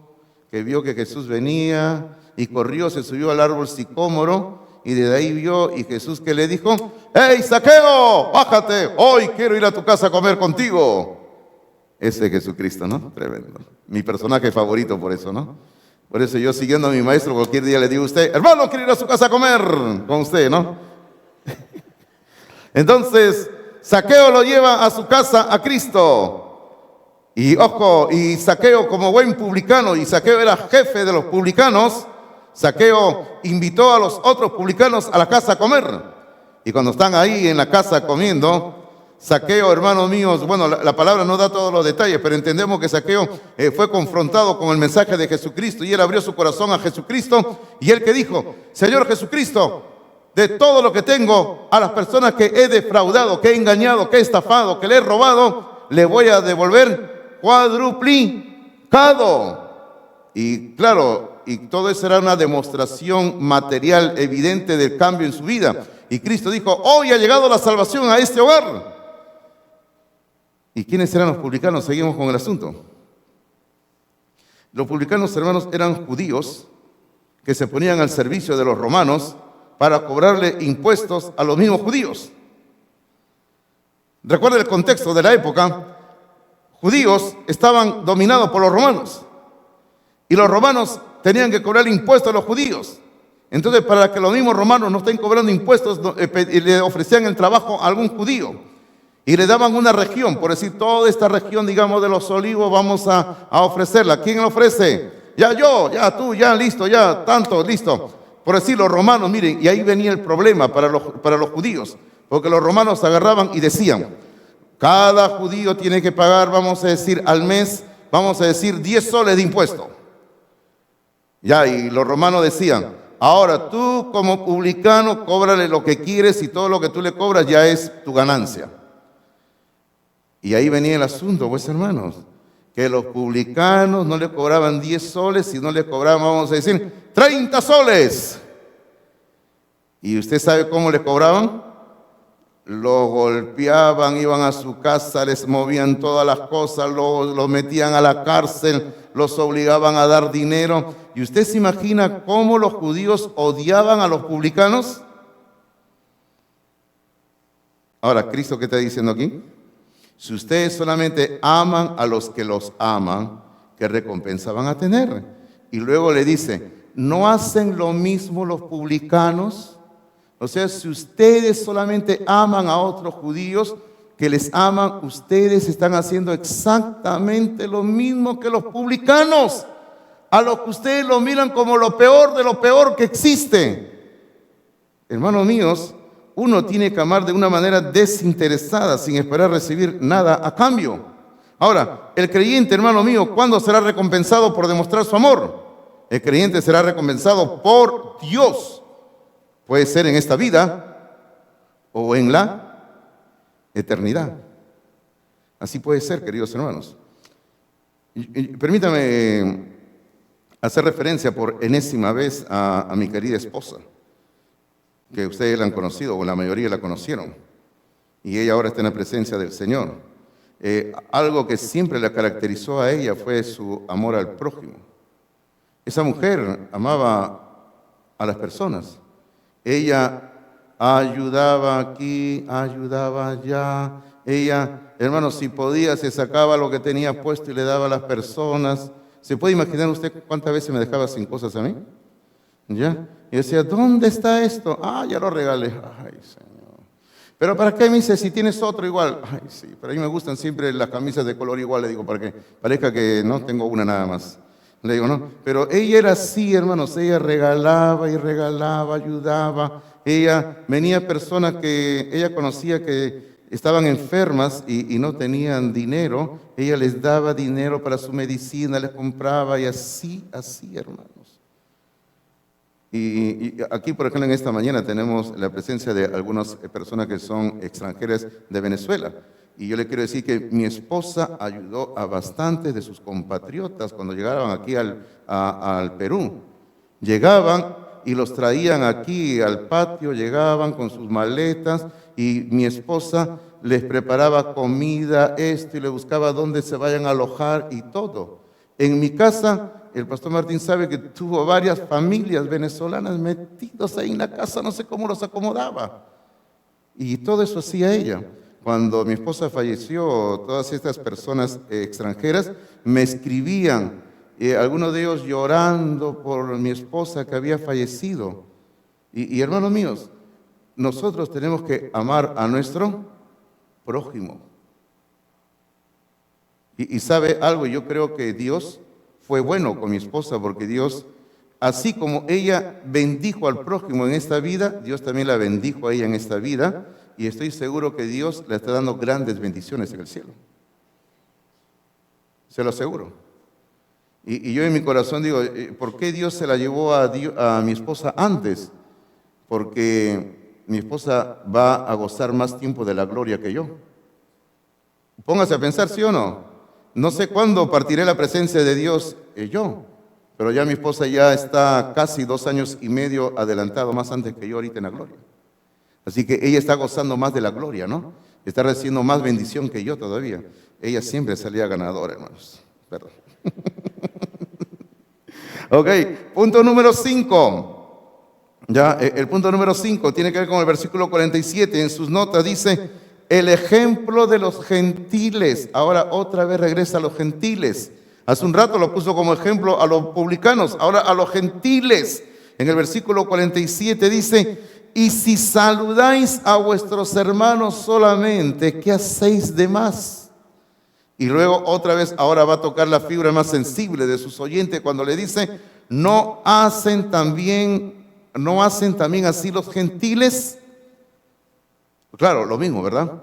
que vio que Jesús venía y corrió, se subió al árbol sicómoro. Y desde ahí vio, y Jesús que le dijo, ¡hey, Zaqueo, bájate! Hoy quiero ir a tu casa a comer contigo. Ese es Jesucristo, ¿no? Tremendo. Mi personaje favorito por eso, ¿no? Por eso yo siguiendo a mi maestro, cualquier día le digo a usted, hermano, quiero ir a su casa a comer con usted, ¿no? Entonces, Zaqueo lo lleva a su casa a Cristo. Y ojo, y Zaqueo como buen publicano, y Zaqueo era jefe de los publicanos, Zaqueo invitó a los otros publicanos a la casa a comer. Y cuando están ahí en la casa comiendo, Zaqueo, hermanos míos, bueno, la palabra no da todos los detalles, pero entendemos que Zaqueo fue confrontado con el mensaje de Jesucristo y él abrió su corazón a Jesucristo. Y él que dijo, Señor Jesucristo, de todo lo que tengo, a las personas que he defraudado, que he engañado, que he estafado, que le he robado, le voy a devolver cuadruplicado. Y claro, y todo eso era una demostración material evidente del cambio en su vida. Y Cristo dijo, hoy ha llegado la salvación a este hogar. ¿Y quiénes eran los publicanos? Seguimos con el asunto. Los publicanos, hermanos, eran judíos que se ponían al servicio de los romanos para cobrarle impuestos a los mismos judíos. Recuerda el contexto de la época. Judíos estaban dominados por los romanos. Y los romanos tenían que cobrar impuestos a los judíos. Entonces, para que los mismos romanos no estén cobrando impuestos, le ofrecían el trabajo a algún judío. Y le daban una región, por decir, toda esta región, digamos, de los Olivos, vamos a ofrecerla. ¿Quién la ofrece? Ya yo, ya tú, ya listo, ya tanto, listo. Por decir, los romanos, miren, y ahí venía el problema para los judíos. Porque los romanos agarraban y decían, cada judío tiene que pagar, vamos a decir, al mes, vamos a decir, 10 soles de impuesto. Ya, y los romanos decían, ahora tú como publicano cóbrale lo que quieres y todo lo que tú le cobras ya es tu ganancia. Y ahí venía el asunto, pues hermanos, que los publicanos no le cobraban 10 soles, sino le cobraban, vamos a decir, 30 soles. ¿Y usted sabe cómo le cobraban? Lo golpeaban, iban a su casa, les movían todas las cosas, los metían a la cárcel, los obligaban a dar dinero. ¿Y usted se imagina cómo los judíos odiaban a los publicanos? Ahora, ¿Cristo qué está diciendo aquí? Si ustedes solamente aman a los que los aman, ¿qué recompensa van a tener? Y luego le dice, ¿no hacen lo mismo los publicanos? O sea, si ustedes solamente aman a otros judíos que les aman, ustedes están haciendo exactamente lo mismo que los publicanos, a los que ustedes lo miran como lo peor de lo peor que existe. Hermanos míos, uno tiene que amar de una manera desinteresada, sin esperar recibir nada a cambio. Ahora, el creyente, hermano mío, ¿cuándo será recompensado por demostrar su amor? El creyente será recompensado por Dios. Puede ser en esta vida o en la eternidad. Así puede ser, queridos hermanos. Permítame hacer referencia por enésima vez a mi querida esposa, que ustedes la han conocido, o la mayoría la conocieron, y ella ahora está en la presencia del Señor. Algo que siempre la caracterizó a ella fue su amor al prójimo. Esa mujer amaba a las personas. Ella ayudaba aquí, ayudaba allá. Ella, hermanos, si podía, se sacaba lo que tenía puesto y le daba a las personas. ¿Se puede imaginar usted cuántas veces me dejaba sin cosas a mí? ¿Ya? Y decía, ¿dónde está esto? Ah, ya lo regalé. Ay, Señor. ¿Pero para qué? Me dice, si tienes otro igual. Ay, sí, pero a mí me gustan siempre las camisas de color igual. Le digo, para que parezca que no tengo una nada más. Le digo, no. Pero ella era así, hermanos. Ella regalaba y regalaba, ayudaba. Ella, venía personas que ella conocía que estaban enfermas y no tenían dinero. Ella les daba dinero para su medicina, les compraba y así, hermanos. Y aquí, por ejemplo, en esta mañana tenemos la presencia de algunas personas que son extranjeras de Venezuela. Y yo le quiero decir que mi esposa ayudó a bastantes de sus compatriotas cuando llegaban aquí al Perú. Llegaban y los traían aquí al patio, llegaban con sus maletas y mi esposa les preparaba comida, esto, y le buscaba dónde se vayan a alojar y todo. En mi casa, el pastor Martín sabe que tuvo varias familias venezolanas metidos ahí en la casa, no sé cómo los acomodaba. Y todo eso hacía ella. Cuando mi esposa falleció, todas estas personas extranjeras me escribían, algunos de ellos llorando por mi esposa que había fallecido. Y hermanos míos, nosotros tenemos que amar a nuestro prójimo. Y sabe algo, yo creo que Dios fue bueno con mi esposa, porque Dios, así como ella bendijo al prójimo en esta vida, Dios también la bendijo a ella en esta vida, y estoy seguro que Dios le está dando grandes bendiciones en el cielo. Se lo aseguro. Y yo en mi corazón digo, ¿por qué Dios se la llevó a mi esposa antes? Porque mi esposa va a gozar más tiempo de la gloria que yo. Póngase a pensar, ¿sí o no? No sé cuándo partiré la presencia de Dios yo, pero ya mi esposa ya está casi 2 años y medio adelantado, más antes que yo ahorita en la gloria. Así que ella está gozando más de la gloria, ¿no? Está recibiendo más bendición que yo todavía. Ella siempre salía ganadora, hermanos. Perdón. Ok, punto número 5. Ya, el punto número 5 tiene que ver con el versículo 47. En sus notas dice, el ejemplo de los gentiles. Ahora otra vez regresa a los gentiles. Hace un rato lo puso como ejemplo a los publicanos, ahora a los gentiles. En el versículo 47 dice, y si saludáis a vuestros hermanos solamente, ¿qué hacéis de más? Y luego otra vez ahora va a tocar la fibra más sensible de sus oyentes cuando le dice, ¿no hacen también así los gentiles? Claro, lo mismo, ¿verdad?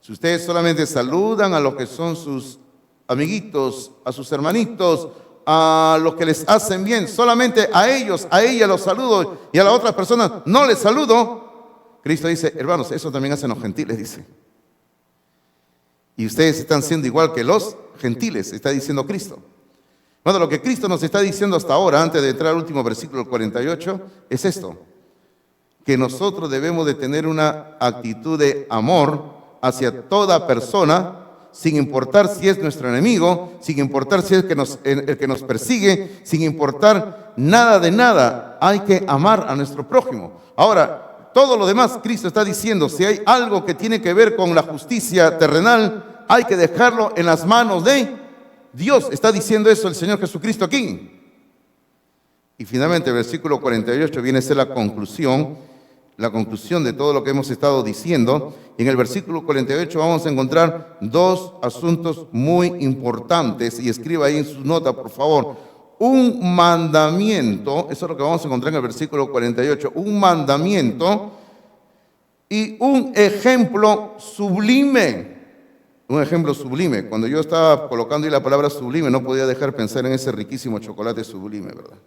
Si ustedes solamente saludan a los que son sus amiguitos, a sus hermanitos, a los que les hacen bien, solamente a ellos, a ella los saludo y a las otras personas no les saludo, Cristo dice, hermanos, eso también hacen los gentiles, dice. Y ustedes están siendo igual que los gentiles, está diciendo Cristo. Bueno, lo que Cristo nos está diciendo hasta ahora, antes de entrar al último versículo 48, es esto, que nosotros debemos de tener una actitud de amor hacia toda persona, sin importar si es nuestro enemigo, sin importar si es el que nos persigue, sin importar nada de nada, hay que amar a nuestro prójimo. Ahora, todo lo demás, Cristo está diciendo, si hay algo que tiene que ver con la justicia terrenal, hay que dejarlo en las manos de Dios. Está diciendo eso el Señor Jesucristo aquí. Y finalmente el versículo 48 viene a ser la conclusión de todo lo que hemos estado diciendo. Y en el versículo 48 vamos a encontrar dos asuntos muy importantes. Y escriba ahí en sus notas, por favor. Un mandamiento, eso es lo que vamos a encontrar en el versículo 48. Un mandamiento y un ejemplo sublime. Un ejemplo sublime. Cuando yo estaba colocando ahí la palabra sublime, no podía dejar pensar en ese riquísimo chocolate sublime, ¿verdad?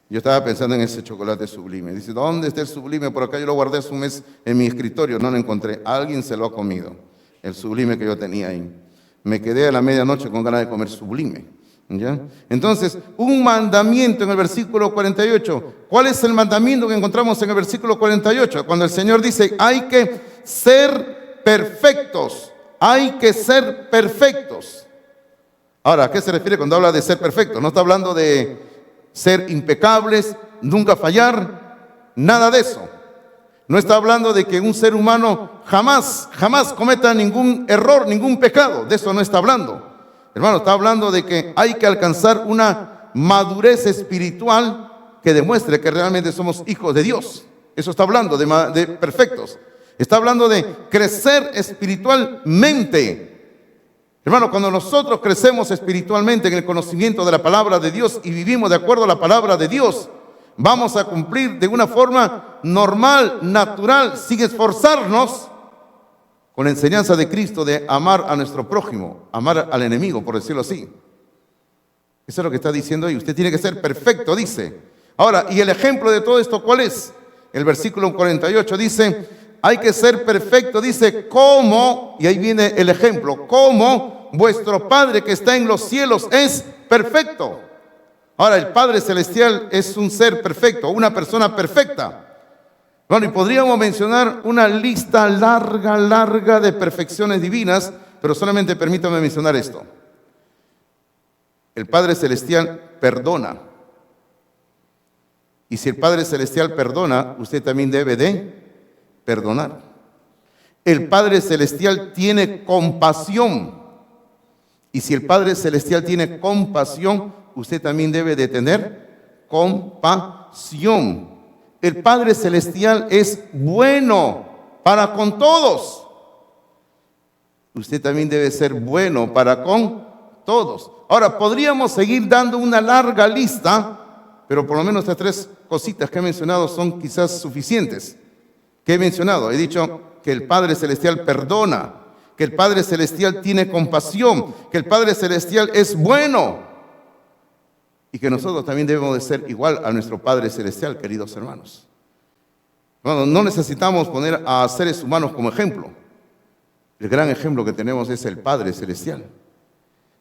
Yo estaba pensando en ese chocolate sublime. Dice, ¿dónde está el sublime? Por acá yo lo guardé hace un mes en mi escritorio, no lo encontré. Alguien se lo ha comido, el sublime que yo tenía ahí. Me quedé a la medianoche con ganas de comer sublime. ¿Ya? Entonces, un mandamiento en el versículo 48. ¿Cuál es el mandamiento que encontramos en el versículo 48? Cuando el Señor dice, hay que ser perfectos. Hay que ser perfectos. Ahora, ¿a qué se refiere cuando habla de ser perfectos? No está hablando de ser impecables, nunca fallar, nada de eso. No está hablando de que un ser humano jamás cometa ningún error, ningún pecado. De eso no está hablando. Hermano, está hablando de que hay que alcanzar una madurez espiritual que demuestre que realmente somos hijos de Dios. Eso está hablando de perfectos. Está hablando de crecer espiritualmente. Hermano, cuando nosotros crecemos espiritualmente en el conocimiento de la palabra de Dios y vivimos de acuerdo a la palabra de Dios, vamos a cumplir de una forma normal, natural, sin esforzarnos, con la enseñanza de Cristo de amar a nuestro prójimo, amar al enemigo, por decirlo así. Eso es lo que está diciendo ahí. Usted tiene que ser perfecto, dice. Ahora, ¿y el ejemplo de todo esto cuál es? El versículo 48 dice, hay que ser perfecto, dice, como, y ahí viene el ejemplo, como vuestro Padre que está en los cielos es perfecto. Ahora, el Padre Celestial es un ser perfecto, una persona perfecta. Bueno, y podríamos mencionar una lista larga de perfecciones divinas, pero solamente permítame mencionar esto. El Padre Celestial perdona. Y si el Padre Celestial perdona, usted también debe de perdonar. El Padre Celestial tiene compasión. Y si el Padre Celestial tiene compasión, usted también debe de tener compasión. El Padre Celestial es bueno para con todos. Usted también debe ser bueno para con todos. Ahora, podríamos seguir dando una larga lista, pero por lo menos estas tres cositas que he mencionado son quizás suficientes. ¿Qué he mencionado? He dicho que el Padre Celestial perdona, que el Padre Celestial tiene compasión, que el Padre Celestial es bueno y que nosotros también debemos de ser igual a nuestro Padre Celestial, queridos hermanos. Bueno, no necesitamos poner a seres humanos como ejemplo. El gran ejemplo que tenemos es el Padre Celestial.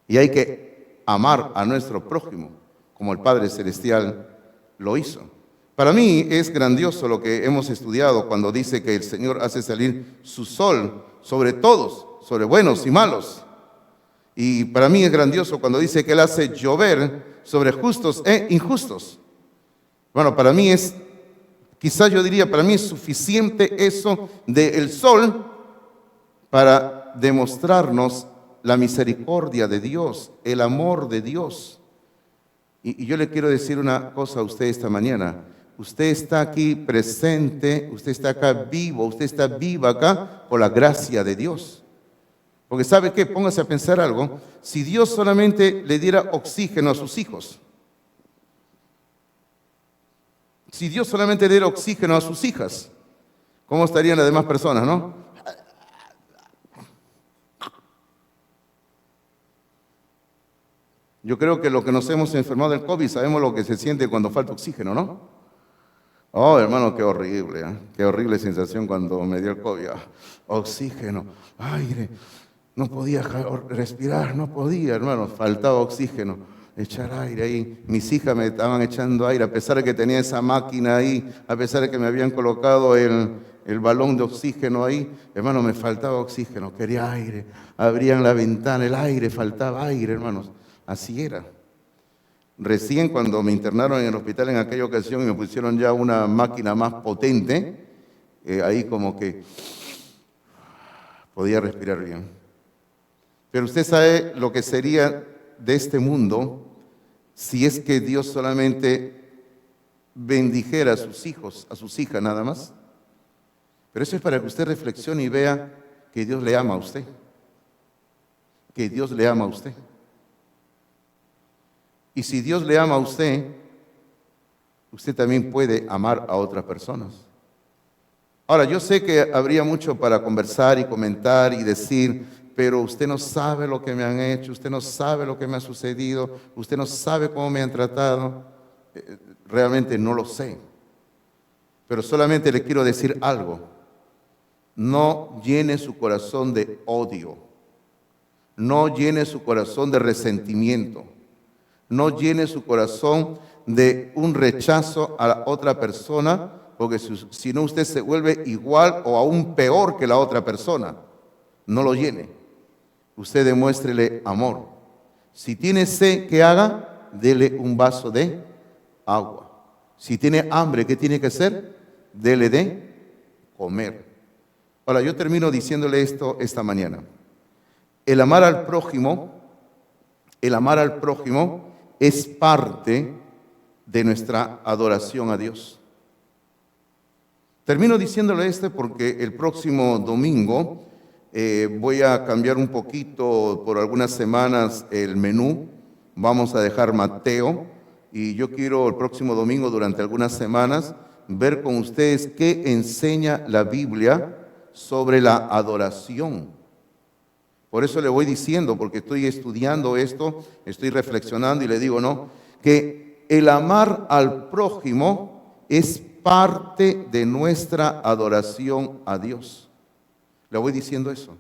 Y hay que amar a nuestro prójimo como el Padre Celestial lo hizo. Para mí es grandioso lo que hemos estudiado cuando dice que el Señor hace salir su sol sobre todos, sobre buenos y malos. Y para mí es grandioso cuando dice que Él hace llover sobre justos e injustos. Bueno, para mí es, quizás yo diría, para mí es suficiente eso del sol para demostrarnos la misericordia de Dios, el amor de Dios. Y yo le quiero decir una cosa a usted esta mañana. Usted está aquí presente, usted está acá vivo, usted está viva acá por la gracia de Dios. Porque ¿sabe qué? Póngase a pensar algo. Si Dios solamente le diera oxígeno a sus hijos, si Dios solamente le diera oxígeno a sus hijas, ¿cómo estarían las demás personas, no? Yo creo que los que nos hemos enfermado del COVID sabemos lo que se siente cuando falta oxígeno, ¿no? Oh, hermano, qué horrible, ¿eh? Qué horrible sensación cuando me dio el COVID. Oxígeno, aire, no podía respirar, no podía, hermano, faltaba oxígeno, echar aire ahí. Mis hijas me estaban echando aire, a pesar de que tenía esa máquina ahí, a pesar de que me habían colocado el balón de oxígeno ahí, hermano, me faltaba oxígeno, quería aire. Abrían la ventana, el aire, faltaba aire, hermanos. Así era. Recién cuando me internaron en el hospital en aquella ocasión y me pusieron ya una máquina más potente, ahí como que podía respirar bien. Pero usted sabe lo que sería de este mundo si es que Dios solamente bendijera a sus hijos, a sus hijas nada más. Pero eso es para que usted reflexione y vea que Dios le ama a usted. Que Dios le ama a usted. Y si Dios le ama a usted, usted también puede amar a otras personas. Ahora, yo sé que habría mucho para conversar y comentar y decir, pero usted no sabe lo que me han hecho, usted no sabe lo que me ha sucedido, usted no sabe cómo me han tratado. Realmente no lo sé. Pero solamente le quiero decir algo. No llene su corazón de odio. No llene su corazón de resentimiento. No llene su corazón de un rechazo a la otra persona, porque si no usted se vuelve igual o aún peor que la otra persona. No lo llene. Usted demuéstrele amor. Si tiene sed, ¿qué haga? Dele un vaso de agua. Si tiene hambre, ¿qué tiene que hacer? Dele de comer. Ahora, yo termino diciéndole esto esta mañana. El amar al prójimo es parte de nuestra adoración a Dios. Termino diciéndole esto porque el próximo domingo voy a cambiar un poquito por algunas semanas el menú. Vamos a dejar Mateo y yo quiero el próximo domingo durante algunas semanas ver con ustedes qué enseña la Biblia sobre la adoración. Por eso le voy diciendo, porque estoy estudiando esto, estoy reflexionando y le digo, no, que el amar al prójimo es parte de nuestra adoración a Dios. Le voy diciendo eso.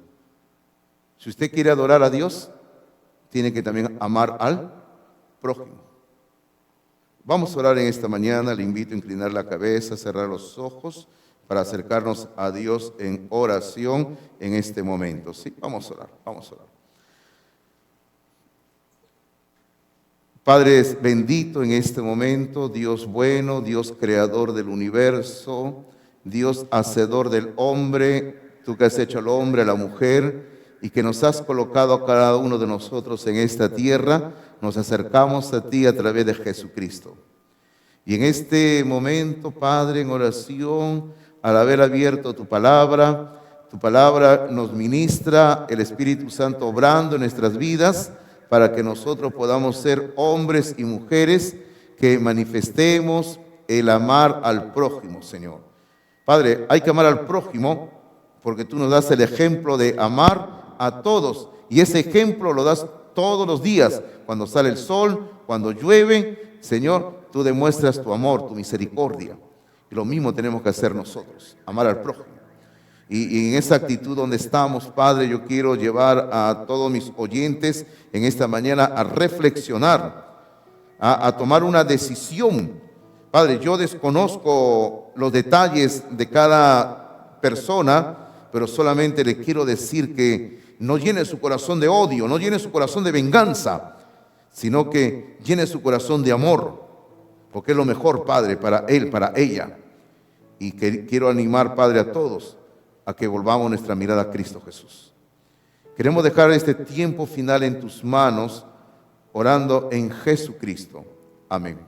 Si usted quiere adorar a Dios, tiene que también amar al prójimo. Vamos a orar en esta mañana, le invito a inclinar la cabeza, cerrar los ojos, para acercarnos a Dios en oración en este momento. Sí, vamos a orar, vamos a orar. Padre bendito en este momento, Dios bueno, Dios creador del universo, Dios hacedor del hombre, tú que has hecho al hombre, a la mujer, y que nos has colocado a cada uno de nosotros en esta tierra, nos acercamos a ti a través de Jesucristo. Y en este momento, Padre, en oración, al haber abierto tu palabra nos ministra el Espíritu Santo obrando en nuestras vidas para que nosotros podamos ser hombres y mujeres que manifestemos el amar al prójimo, Señor. Padre, hay que amar al prójimo porque tú nos das el ejemplo de amar a todos y ese ejemplo lo das todos los días, cuando sale el sol, cuando llueve, Señor, tú demuestras tu amor, tu misericordia. Y lo mismo tenemos que hacer nosotros, amar al prójimo. Y en esa actitud donde estamos, Padre, yo quiero llevar a todos mis oyentes en esta mañana a reflexionar, a tomar una decisión. Padre, yo desconozco los detalles de cada persona, pero solamente le quiero decir que no llene su corazón de odio, no llene su corazón de venganza, sino que llene su corazón de amor. Porque es lo mejor, Padre, para él, para ella. Y que quiero animar, Padre, a todos a que volvamos nuestra mirada a Cristo Jesús. Queremos dejar este tiempo final en tus manos, orando en Jesucristo. Amén.